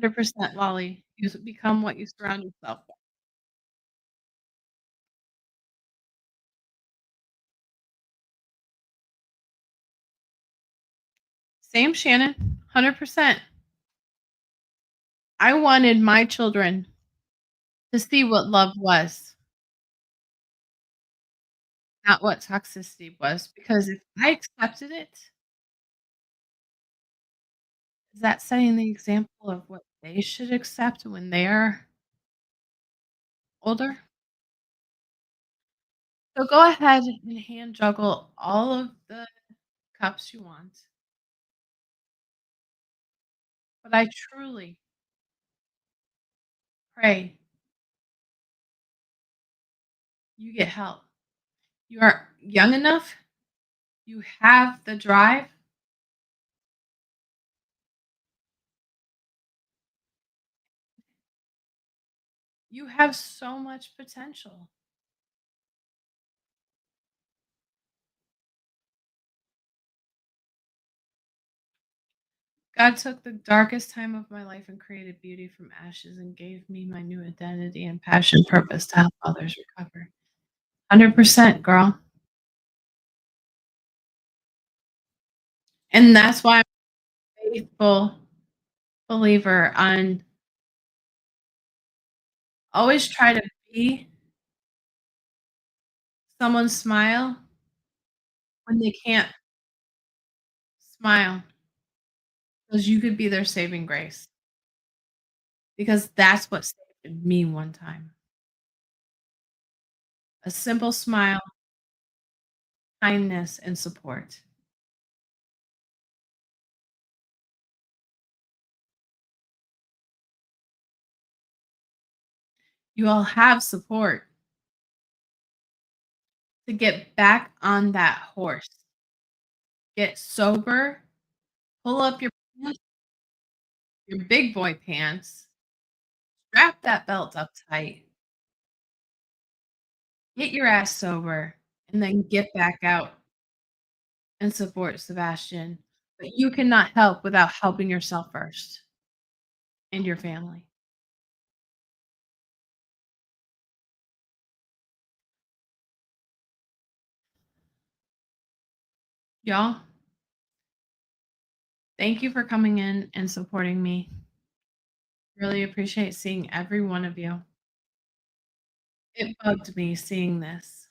100% Lolly. You become what you surround yourself with. Same Shannon, 100%. I wanted my children to see what love was. not what toxicity was, because if I accepted it, is that setting the example of what they should accept when they're older? So go ahead and hand juggle all of the cups you want, but I truly pray you get help. You are young enough, you have the drive, you have so much potential. God took the darkest time of my life and created beauty from ashes and gave me my new identity and passion purpose to help others recover. 100%, girl. And that's why I'm a faithful believer on always try to be someone's smile when they can't smile, because you could be their saving grace. Because that's what saved me one time. A simple smile, kindness, and support. You all have support to get back on that horse. Get sober, pull up pants, your big boy pants, strap that belt up tight, get your ass sober, and then get back out and support Sebastian. But you cannot help without helping yourself first and your family. Y'all, thank you for coming in and supporting me. Really appreciate seeing every one of you. It bugged me seeing this.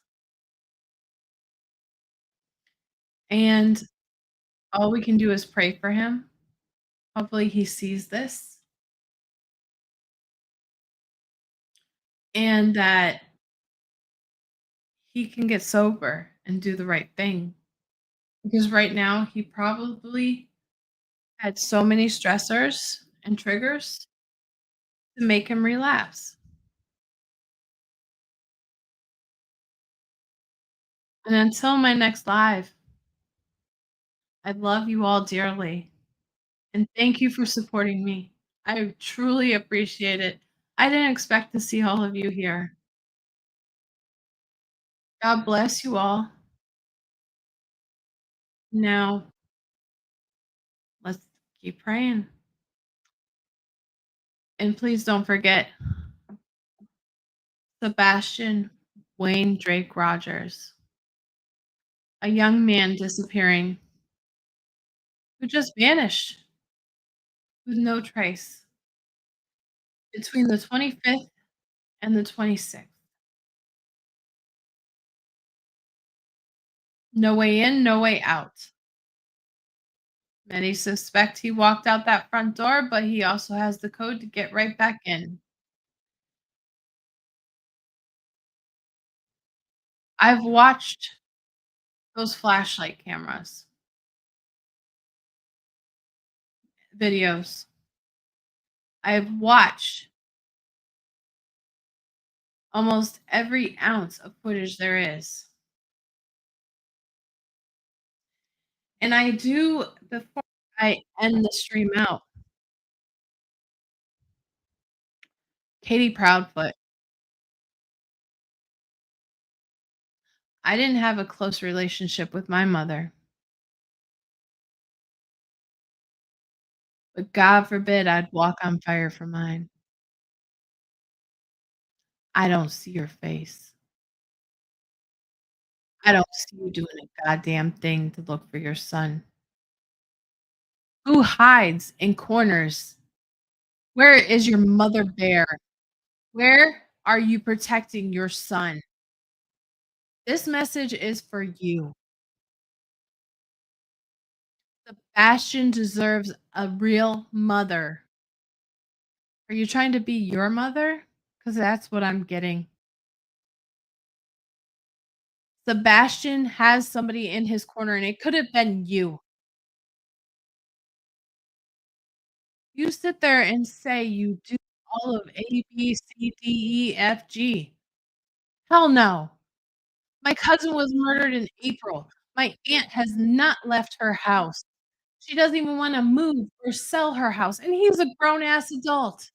And all we can do is pray for him. Hopefully, he sees this and that he can get sober and do the right thing. Because right now, he probably had so many stressors and triggers to make him relapse. And until my next live, I love you all dearly. And thank you for supporting me. I truly appreciate it. I didn't expect to see all of you here. God bless you all. Now, let's keep praying. And please don't forget Sebastian Wayne Drake Rogers, a young man disappearing who just vanished with no trace between the 25th and the 26th. No way in, no way out. Many suspect he walked out that front door, but he also has the code to get right back in. I've watched those flashlight cameras videos. I've watched almost every ounce of footage there is. And I do, before I end the stream out, Katie Proudfoot. I didn't have a close relationship with my mother. But God forbid I'd walk on fire for mine. I don't see your face. I don't see you doing a goddamn thing to look for your son. Who hides in corners? Where is your mother bear? Where are you protecting your son? This message is for you. Sebastian deserves a real mother. Are you trying to be your mother? Because that's what I'm getting. Sebastian has somebody in his corner, and it could have been you. You sit there and say you do all of A, B, C, D, E, F, G. Hell no. My cousin was murdered in April. My aunt has not left her house. She doesn't even wanna move or sell her house, and he's a grown ass adult,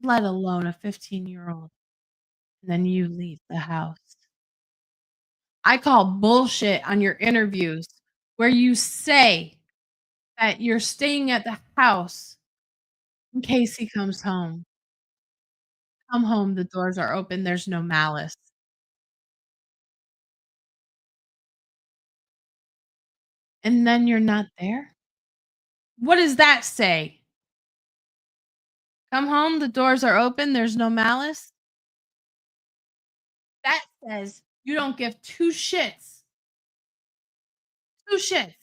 let alone a 15-year-old, and then you leave the house. I call bullshit on your interviews where you say that you're staying at the house in case he comes home. Come home, the doors are open, there's no malice. And then you're not there? What does that say? Come home, the doors are open, there's no malice? That says you don't give 2 shits. 2 shits.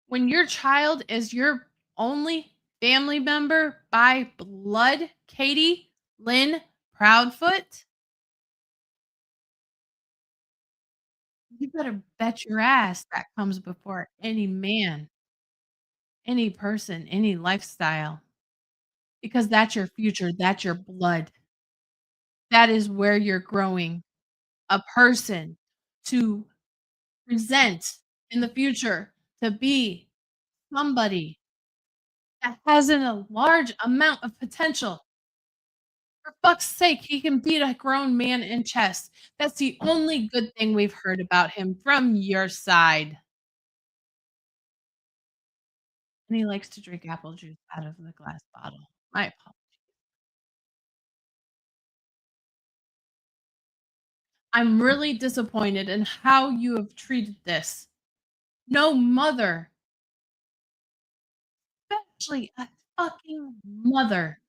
When your child is your only family member by blood, Katie Lynn Proudfoot, you better bet your ass that comes before any man, any person, any lifestyle, because that's your future, that's your blood. That is where you're growing a person to present in the future to be somebody that has a large amount of potential. For fuck's sake, he can beat a grown man in chess. That's the only good thing we've heard about him from your side. And he likes to drink apple juice out of the glass bottle. My apologies. I'm really disappointed in how you have treated this. No mother, especially a fucking mother,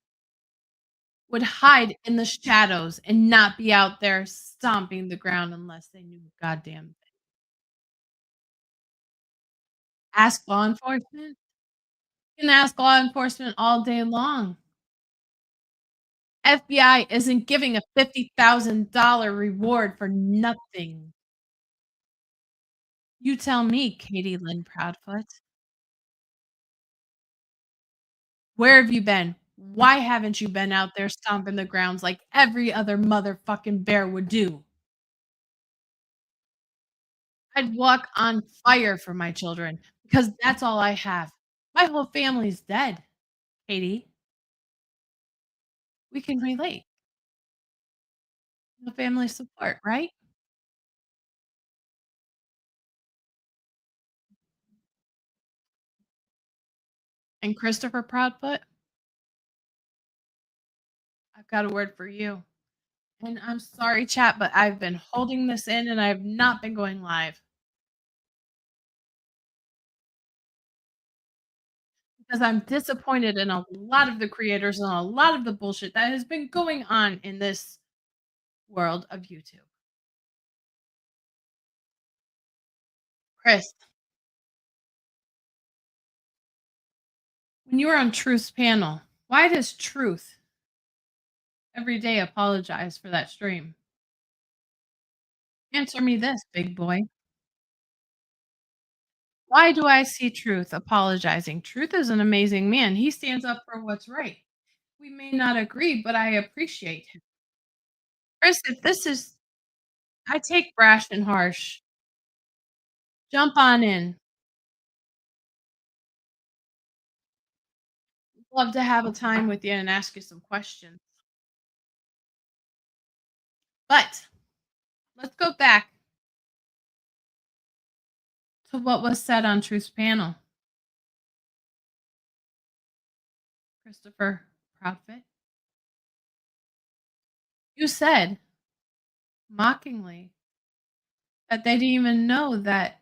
would hide in the shadows and not be out there stomping the ground unless they knew a goddamn thing. Ask law enforcement. You can ask law enforcement all day long. FBI isn't giving a $50,000 reward for nothing. You tell me, Katie Lynn Proudfoot. Where have you been? Why haven't you been out there stomping the grounds like every other motherfucking bear would do? I'd walk on fire for my children because that's all I have. My whole family's dead, Katie. We can relate. No family support, right? And Christopher Proudfoot, I've got a word for you. And I'm sorry, chat, but I've been holding this in and I've not been going live because I'm disappointed in a lot of the creators and a lot of the bullshit that has been going on in this world of YouTube. Chris, when you were on Truth's panel, why does Truth every day apologize for that stream? Answer me this, big boy. Why do I see Truth apologizing? Truth is an amazing man. He stands up for what's right. We may not agree, but I appreciate him. Chris, if this is I take brash and harsh. Jump on in. Love to have a time with you and ask you some questions. But let's go back to what was said on Truth's panel. Christopher Profit, you said mockingly that they didn't even know that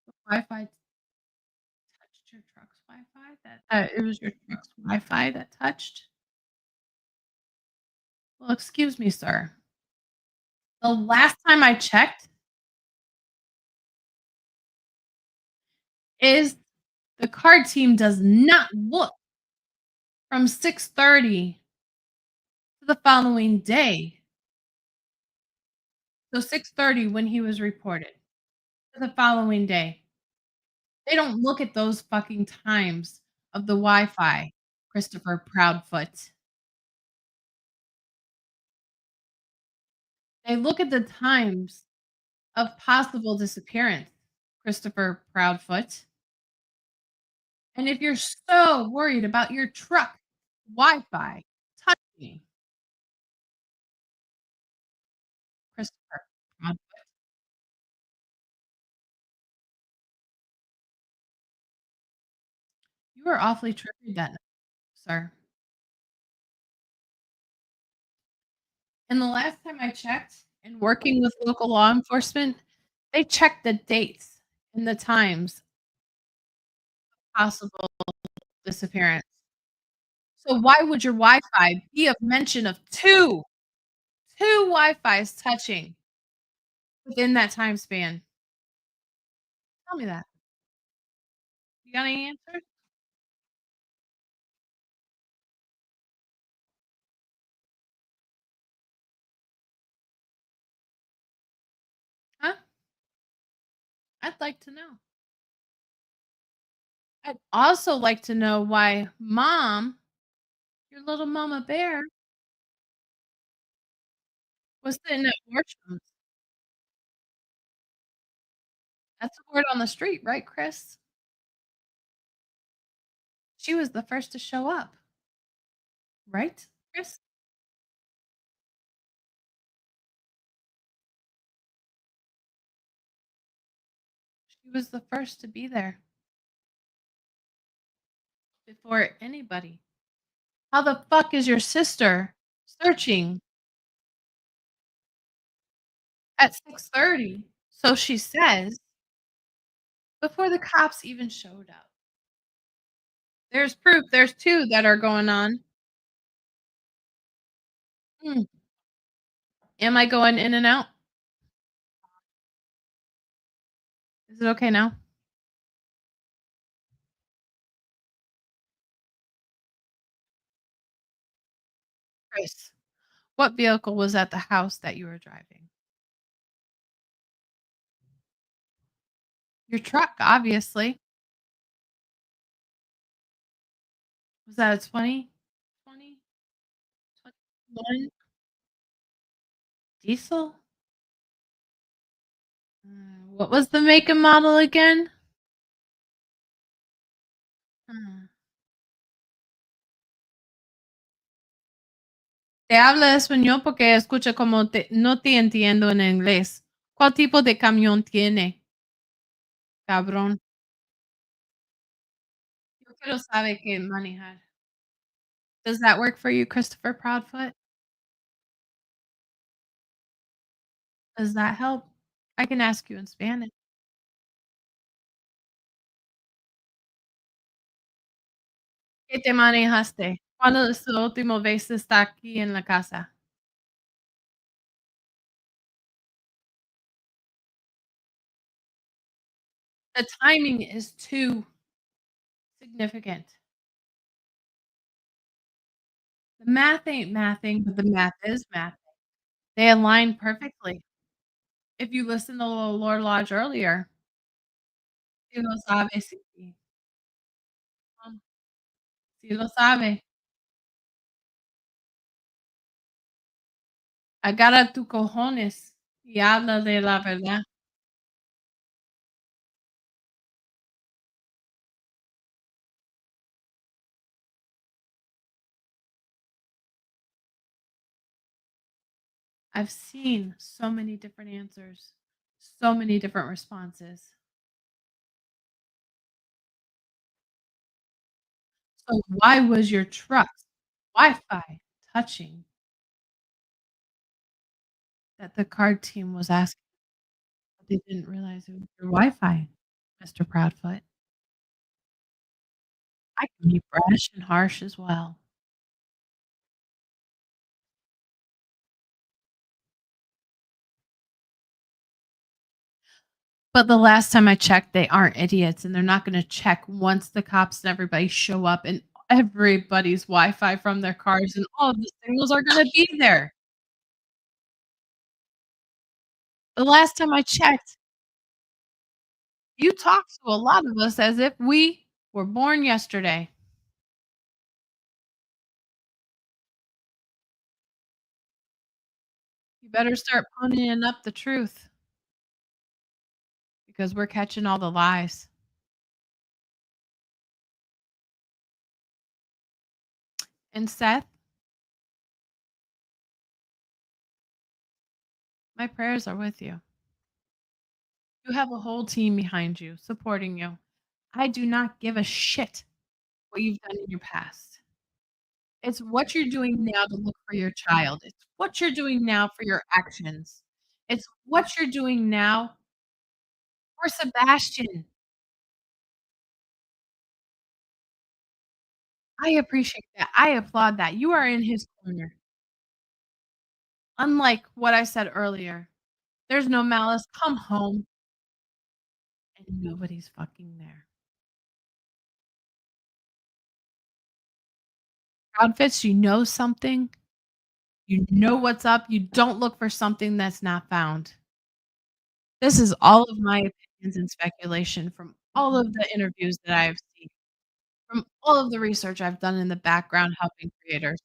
the Wi-Fi touched your truck's Wi-Fi that it was your truck's Wi-Fi that touched? Well, excuse me, sir. The last time I checked is the card team does not look from 6:30 to the following day. So 6:30 when he was reported to the following day. They don't look at those fucking times of the Wi-Fi, Christopher Proudfoot. They look at the times of possible disappearance, Christopher Proudfoot. And if you're so worried about your truck Wi-Fi, touch me, Christopher Proudfoot. You were awfully triggered that night, sir. And the last time I checked, and working with local law enforcement, they check the dates and the times of possible disappearance. So why would your Wi-Fi be of mention of 2 Wi-Fis touching within that time span? Tell me that. You got any answers? Huh? I'd like to know. I'd also like to know why mom, your little mama bear, was sitting at Nordstrom's. That's the word on the street, right, Chris? She was the first to show up, right, Chris? She was the first to be there before anybody. How the fuck is your sister searching at 6:30, so she says, before the cops even showed up? There's proof, there's 2 that are going on. Mm. Am I going in and out? Is it okay now? Chris, what vehicle was at the house that you were driving? Your truck, obviously. Was that a 2021 diesel? What was the make and model again? Mm. Te habla español porque escucha como no te entiendo en inglés. ¿Cuál tipo de camión tiene, cabrón? Yo quiero sabe que manejar. Does that work for you, Christopher Proudfoot? Does that help? I can ask you in Spanish. ¿Qué te manejaste? ¿Cuándo es la última vez está aquí en la casa? The timing is too significant. The math ain't mathing, but the math is math. They align perfectly. If you listen to Lord Lodge earlier, sí lo sabe, sí. Sí lo sabe. Agarra tu cojones y habla de la verdad. I've seen so many different answers, so many different responses. So why was your truck's Wi-Fi touching that the card team was asking? But they didn't realize it was your Wi-Fi, Mr. Proudfoot. I can be brash and harsh as well. But the last time I checked, they aren't idiots, and they're not gonna check once the cops and everybody show up and everybody's Wi-Fi from their cars and all of the signals are gonna be there. The last time I checked, you talk to a lot of us as if we were born yesterday. You better start ponying up the truth because we're catching all the lies. And Seth, my prayers are with you. You have a whole team behind you, supporting you. I do not give a shit what you've done in your past. It's what you're doing now to look for your child. It's what you're doing now for your actions. It's what you're doing now for Sebastian. I appreciate that. I applaud that. You are in his corner. Unlike what I said earlier, there's no malice. Come home and nobody's fucking there. Outfits, you know something, you know what's up, you don't look for something that's not found. This is all of my opinions and speculation from all of the interviews that I've seen, from all of the research I've done in the background helping creators.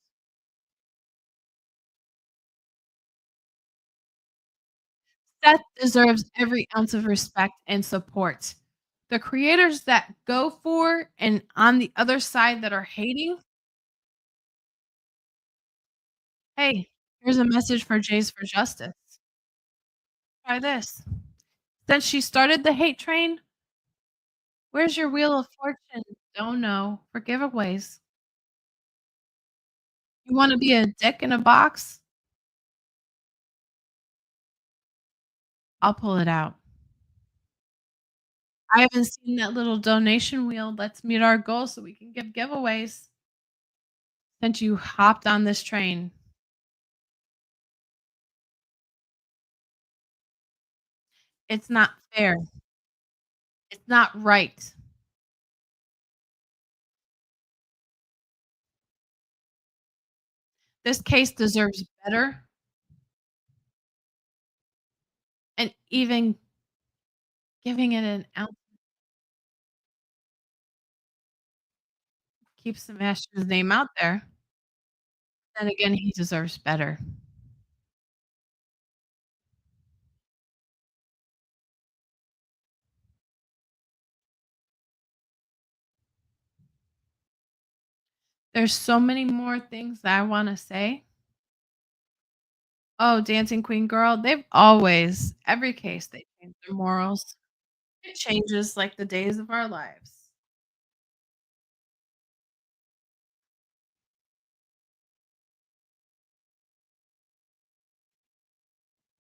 Seth deserves every ounce of respect and support. The creators that go for and on the other side that are hating, hey, here's a message for Jays for Justice. Try this. Since she started the hate train, where's your wheel of fortune? Don't know. For giveaways. You wanna be a dick in a box? I'll pull it out. I haven't seen that little donation wheel. Let's meet our goal so we can give giveaways since you hopped on this train. It's not fair. It's not right. This case deserves better, and even giving it an ounce keeps the master's name out there. Then again, he deserves better. There's so many more things that I wanna say. Oh, Dancing Queen Girl, they've always every case, they change their morals. It changes like the days of our lives.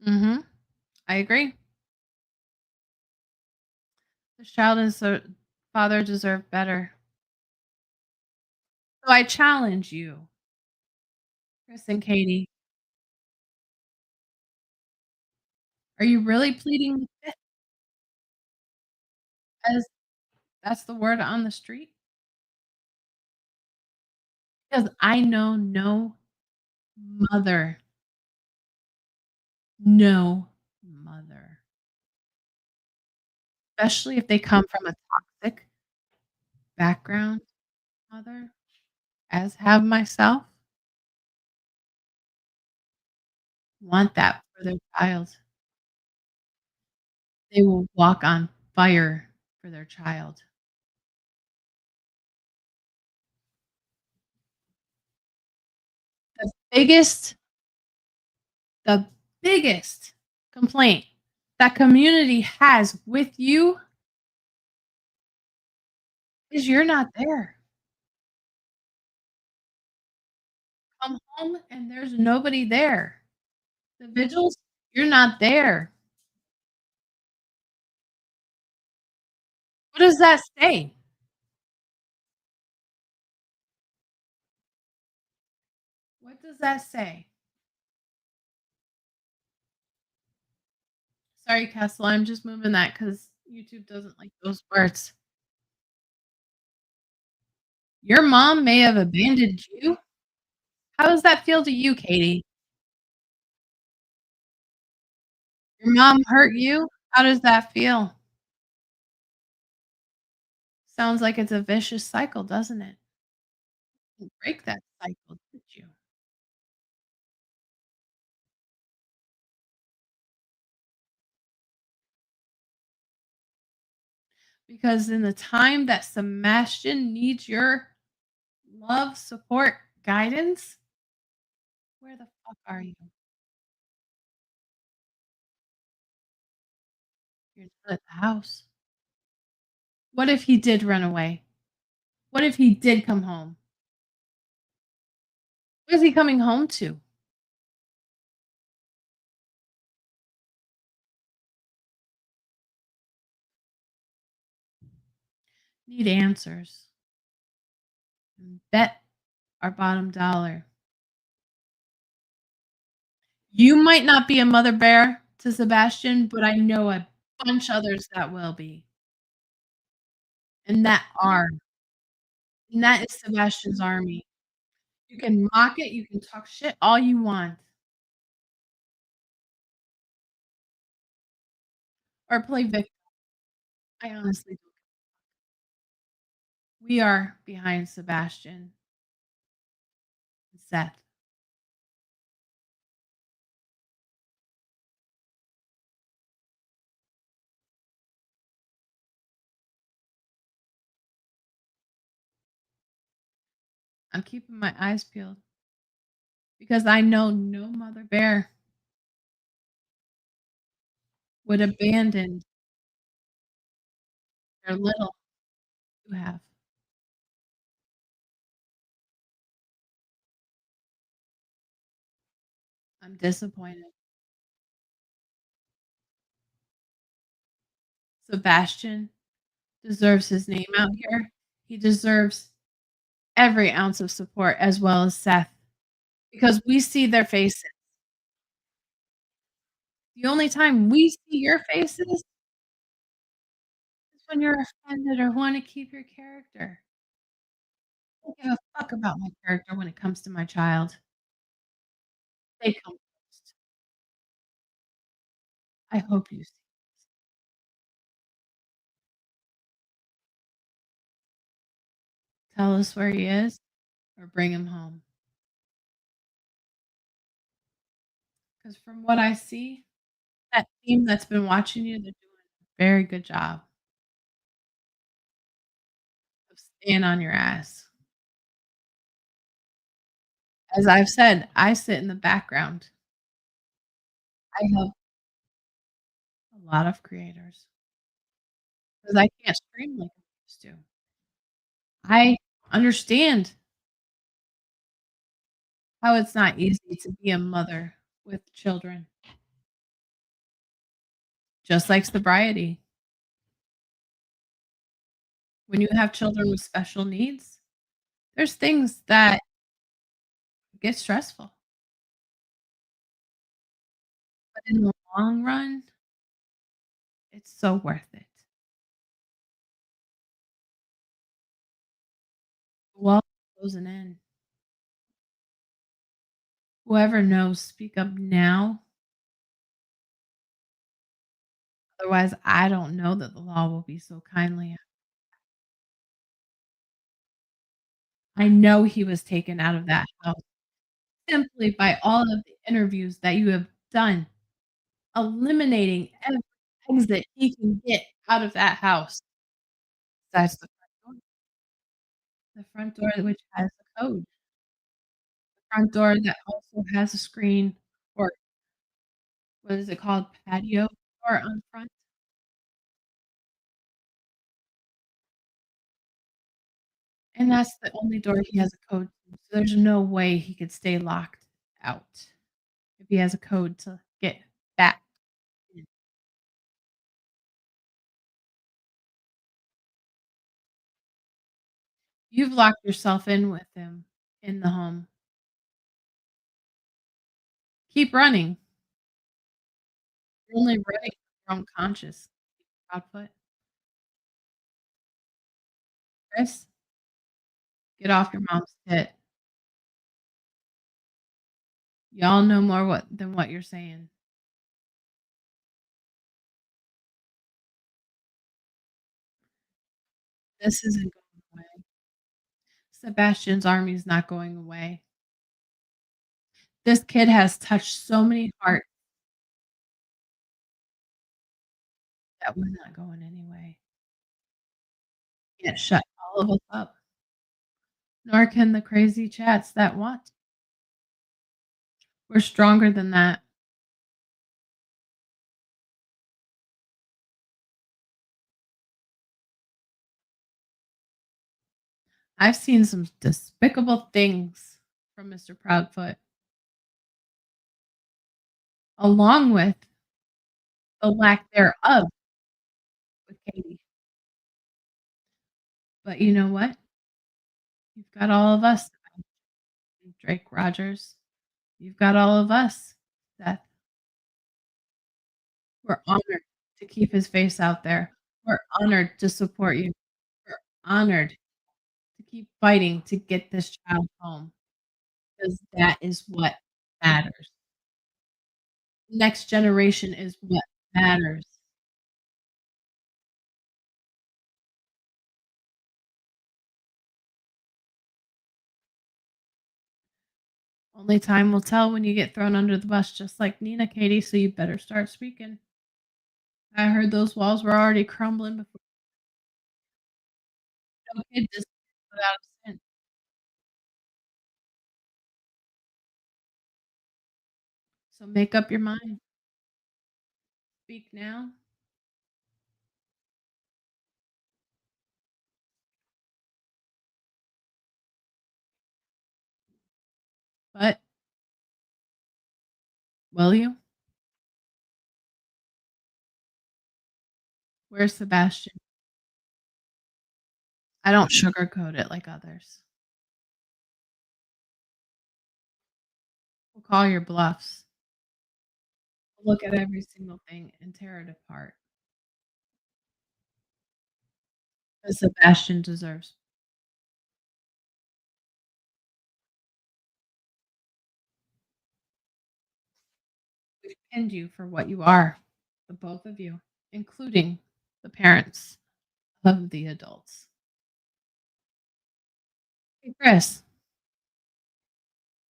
Mhm. I agree. The child and father deserve better. So I challenge you, Chris and Katie, are you really pleading the fifth as that's the word on the street? Because I know no mother, no mother, especially if they come from a toxic background mother, as have myself, want that for their child. They will walk on fire for their child. The biggest the biggest complaint that community has with you is you're not there. Come home and there's nobody there. The vigils, you're not there. What does that say? does that say? Sorry, Castle, I'm just moving that because YouTube doesn't like those words. Your mom may have abandoned you? How does that feel to you, Katie? Your mom hurt you? How does that feel? Sounds like it's a vicious cycle, doesn't it? You break that cycle, did you? Because in the time that Sebastian needs your love, support, guidance, where the fuck are you? You're not at the house. What if he did run away? What if he did come home? What is he coming home to? Need answers. And bet our bottom dollar. You might not be a mother bear to Sebastian, but I know a bunch others that will be. And that are. And that is Sebastian's army. You can mock it, you can talk shit all you want, or play victim. I honestly don't. We are behind Sebastian and Seth. I'm keeping my eyes peeled because I know no mother bear would abandon their little you have. I'm disappointed. Sebastian deserves his name out here. He deserves every ounce of support as well as Seth because we see their faces. The only time we see your faces is when you're offended or want to keep your character. I don't give a fuck about my character when it comes to my child. They come first. I hope you see. Tell us where he is or bring him home. Because from what I see, that team that's been watching you, they're doing a very good job of staying on your ass. As I've said, I sit in the background. I help a lot of creators because I can't scream like I used to. I understand how it's not easy to be a mother with children, just like sobriety. When you have children with special needs, there's things that get stressful, but in the long run, it's so worth it. Well, closing in. Whoever knows, speak up now. Otherwise, I don't know that the law will be so kindly. I know he was taken out of that house simply by all of the interviews that you have done, eliminating every exit he can get out of that house. Besides the front door which has a code, the front door that also has a screen or what is it called, patio door on front, and that's the only door he has a code to, so there's no way he could stay locked out if he has a code to get back in. You've locked yourself in with him in the home. Keep running. You're only running from your own conscious. Proudfoot. Chris, get off your mom's tit. Y'all know more than what you're saying. This isn't going away. Sebastian's army is not going away. This kid has touched so many hearts that we're not going anyway. Can't shut all of us up, nor can the crazy chats that want to. We're stronger than that. I've seen some despicable things from Mr. Proudfoot, along with the lack thereof with Katie. But you know what? You've got all of us, Drake Rogers. You've got all of us, Seth. We're honored to keep his face out there. We're honored to support you. We're honored to keep fighting to get this child home because that is what matters. Next generation is what matters. Only time will tell when you get thrown under the bus, just like Nina, Katie, so you better start speaking. I heard those walls were already crumbling before no kid just without a sin. So make up your mind. Speak now. But will you? Where's Sebastian? I don't sugarcoat it like others. We'll call your bluffs. We'll look at every single thing and tear it apart. Because Sebastian deserves. We've pinned you for what you are, the both of you, including the parents of the adults. Hey, Chris,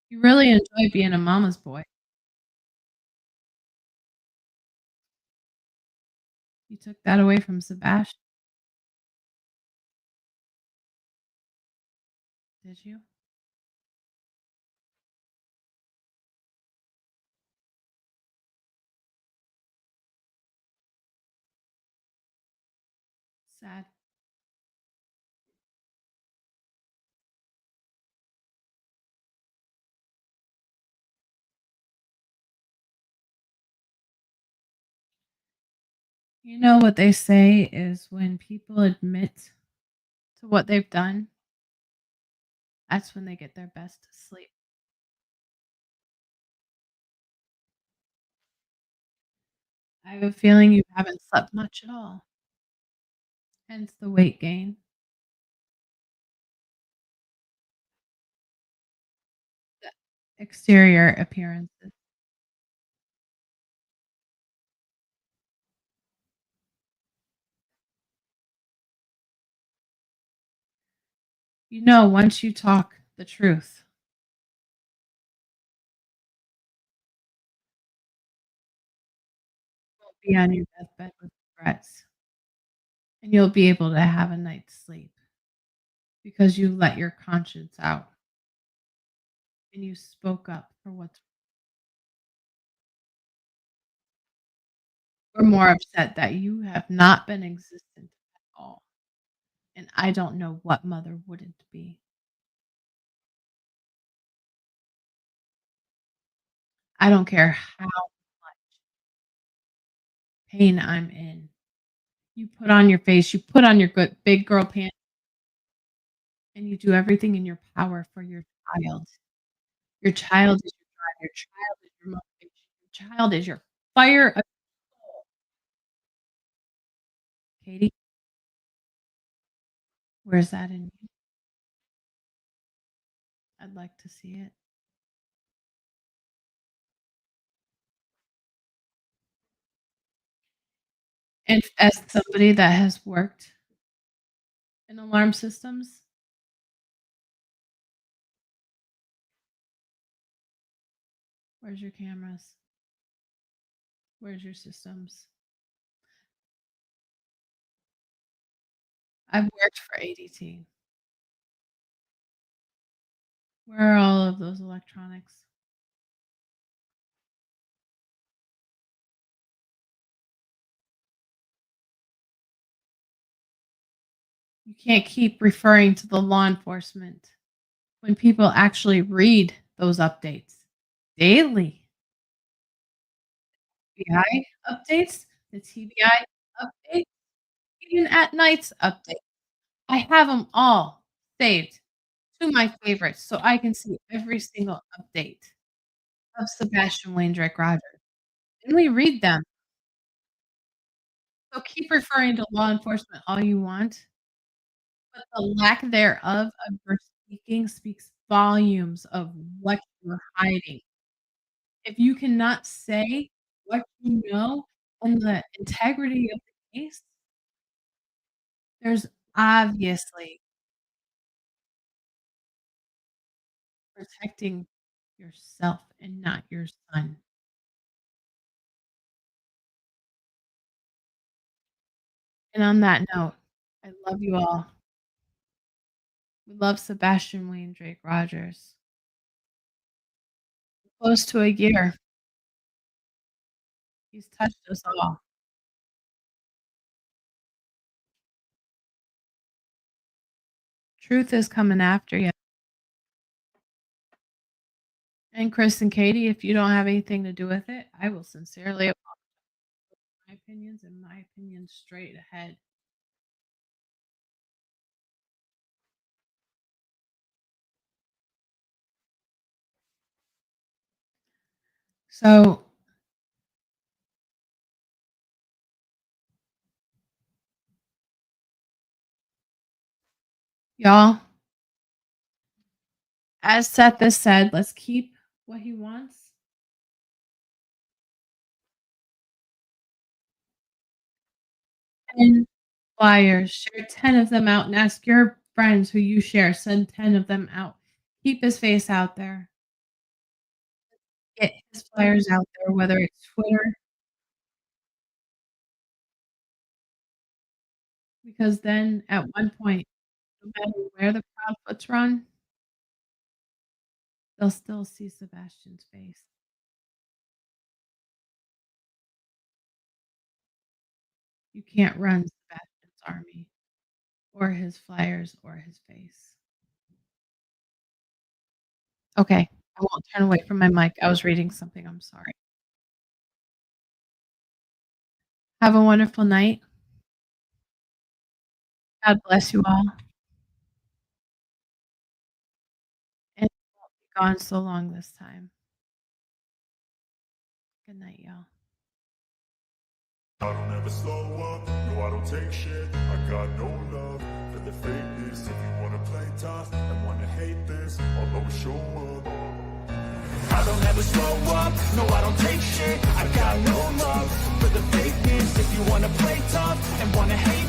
you really enjoy being a mama's boy. You took that away from Sebastian, did you? Sad. You know what they say is when people admit to what they've done, that's when they get their best sleep. I have a feeling you haven't slept much at all, hence the weight gain. The exterior appearances. You know, once you talk the truth, you'll be on your deathbed with regrets, and you'll be able to have a night's sleep because you let your conscience out and you spoke up for what's. We're more upset that you have not been existent at all, and I don't know what mother wouldn't be. I don't care how pain I'm in. You put on your face, you put on your good big girl pants, and you do everything in your power for your child. Your child is your drive, your child is your motivation. child is your fire of soul. Katie, where's that in you? I'd like to see it. And as somebody that has worked in alarm systems, where's your cameras? Where's your systems? I've worked for ADT. Where are all of those electronics? You can't keep referring to the law enforcement when people actually read those updates daily. FBI updates, the TBI updates, even at night's updates. I have them all saved to my favorites so I can see every single update of Sebastian Wayne Drake Rogers, and we read them. So keep referring to law enforcement all you want, but the lack thereof of your speaking speaks volumes of what you're hiding. If you cannot say what you know and the integrity of the case, there's obviously protecting yourself and not your son. And on that note, I love you all. We love Sebastian Wayne Drake Rogers. Close to a year. He's touched us all. Truth is coming after you. And Chris and Katie, if you don't have anything to do with it, I will sincerely apologize for my opinions and my opinions straight ahead. So y'all, as Seth has said, let's keep what he wants. And flyers, share 10 of them out and ask your friends who you share, send 10 of them out. Keep his face out there. Get his flyers out there, whether it's Twitter, because then at one point, no matter where the Proudfoots run, they'll still see Sebastian's face. You can't run Sebastian's army or his flyers or his face. Okay, I won't turn away from my mic. I was reading something. I'm sorry. Have a wonderful night. God bless you all. And I won't be gone so long this time. Good night, y'all. I don't ever slow up, no I don't take shit. I got no love for the fakeness. If you wanna play tough and wanna hate this, I'll always show up. I don't ever slow up, no I don't take shit. I got no love for the fakeness. If you wanna play tough and wanna hate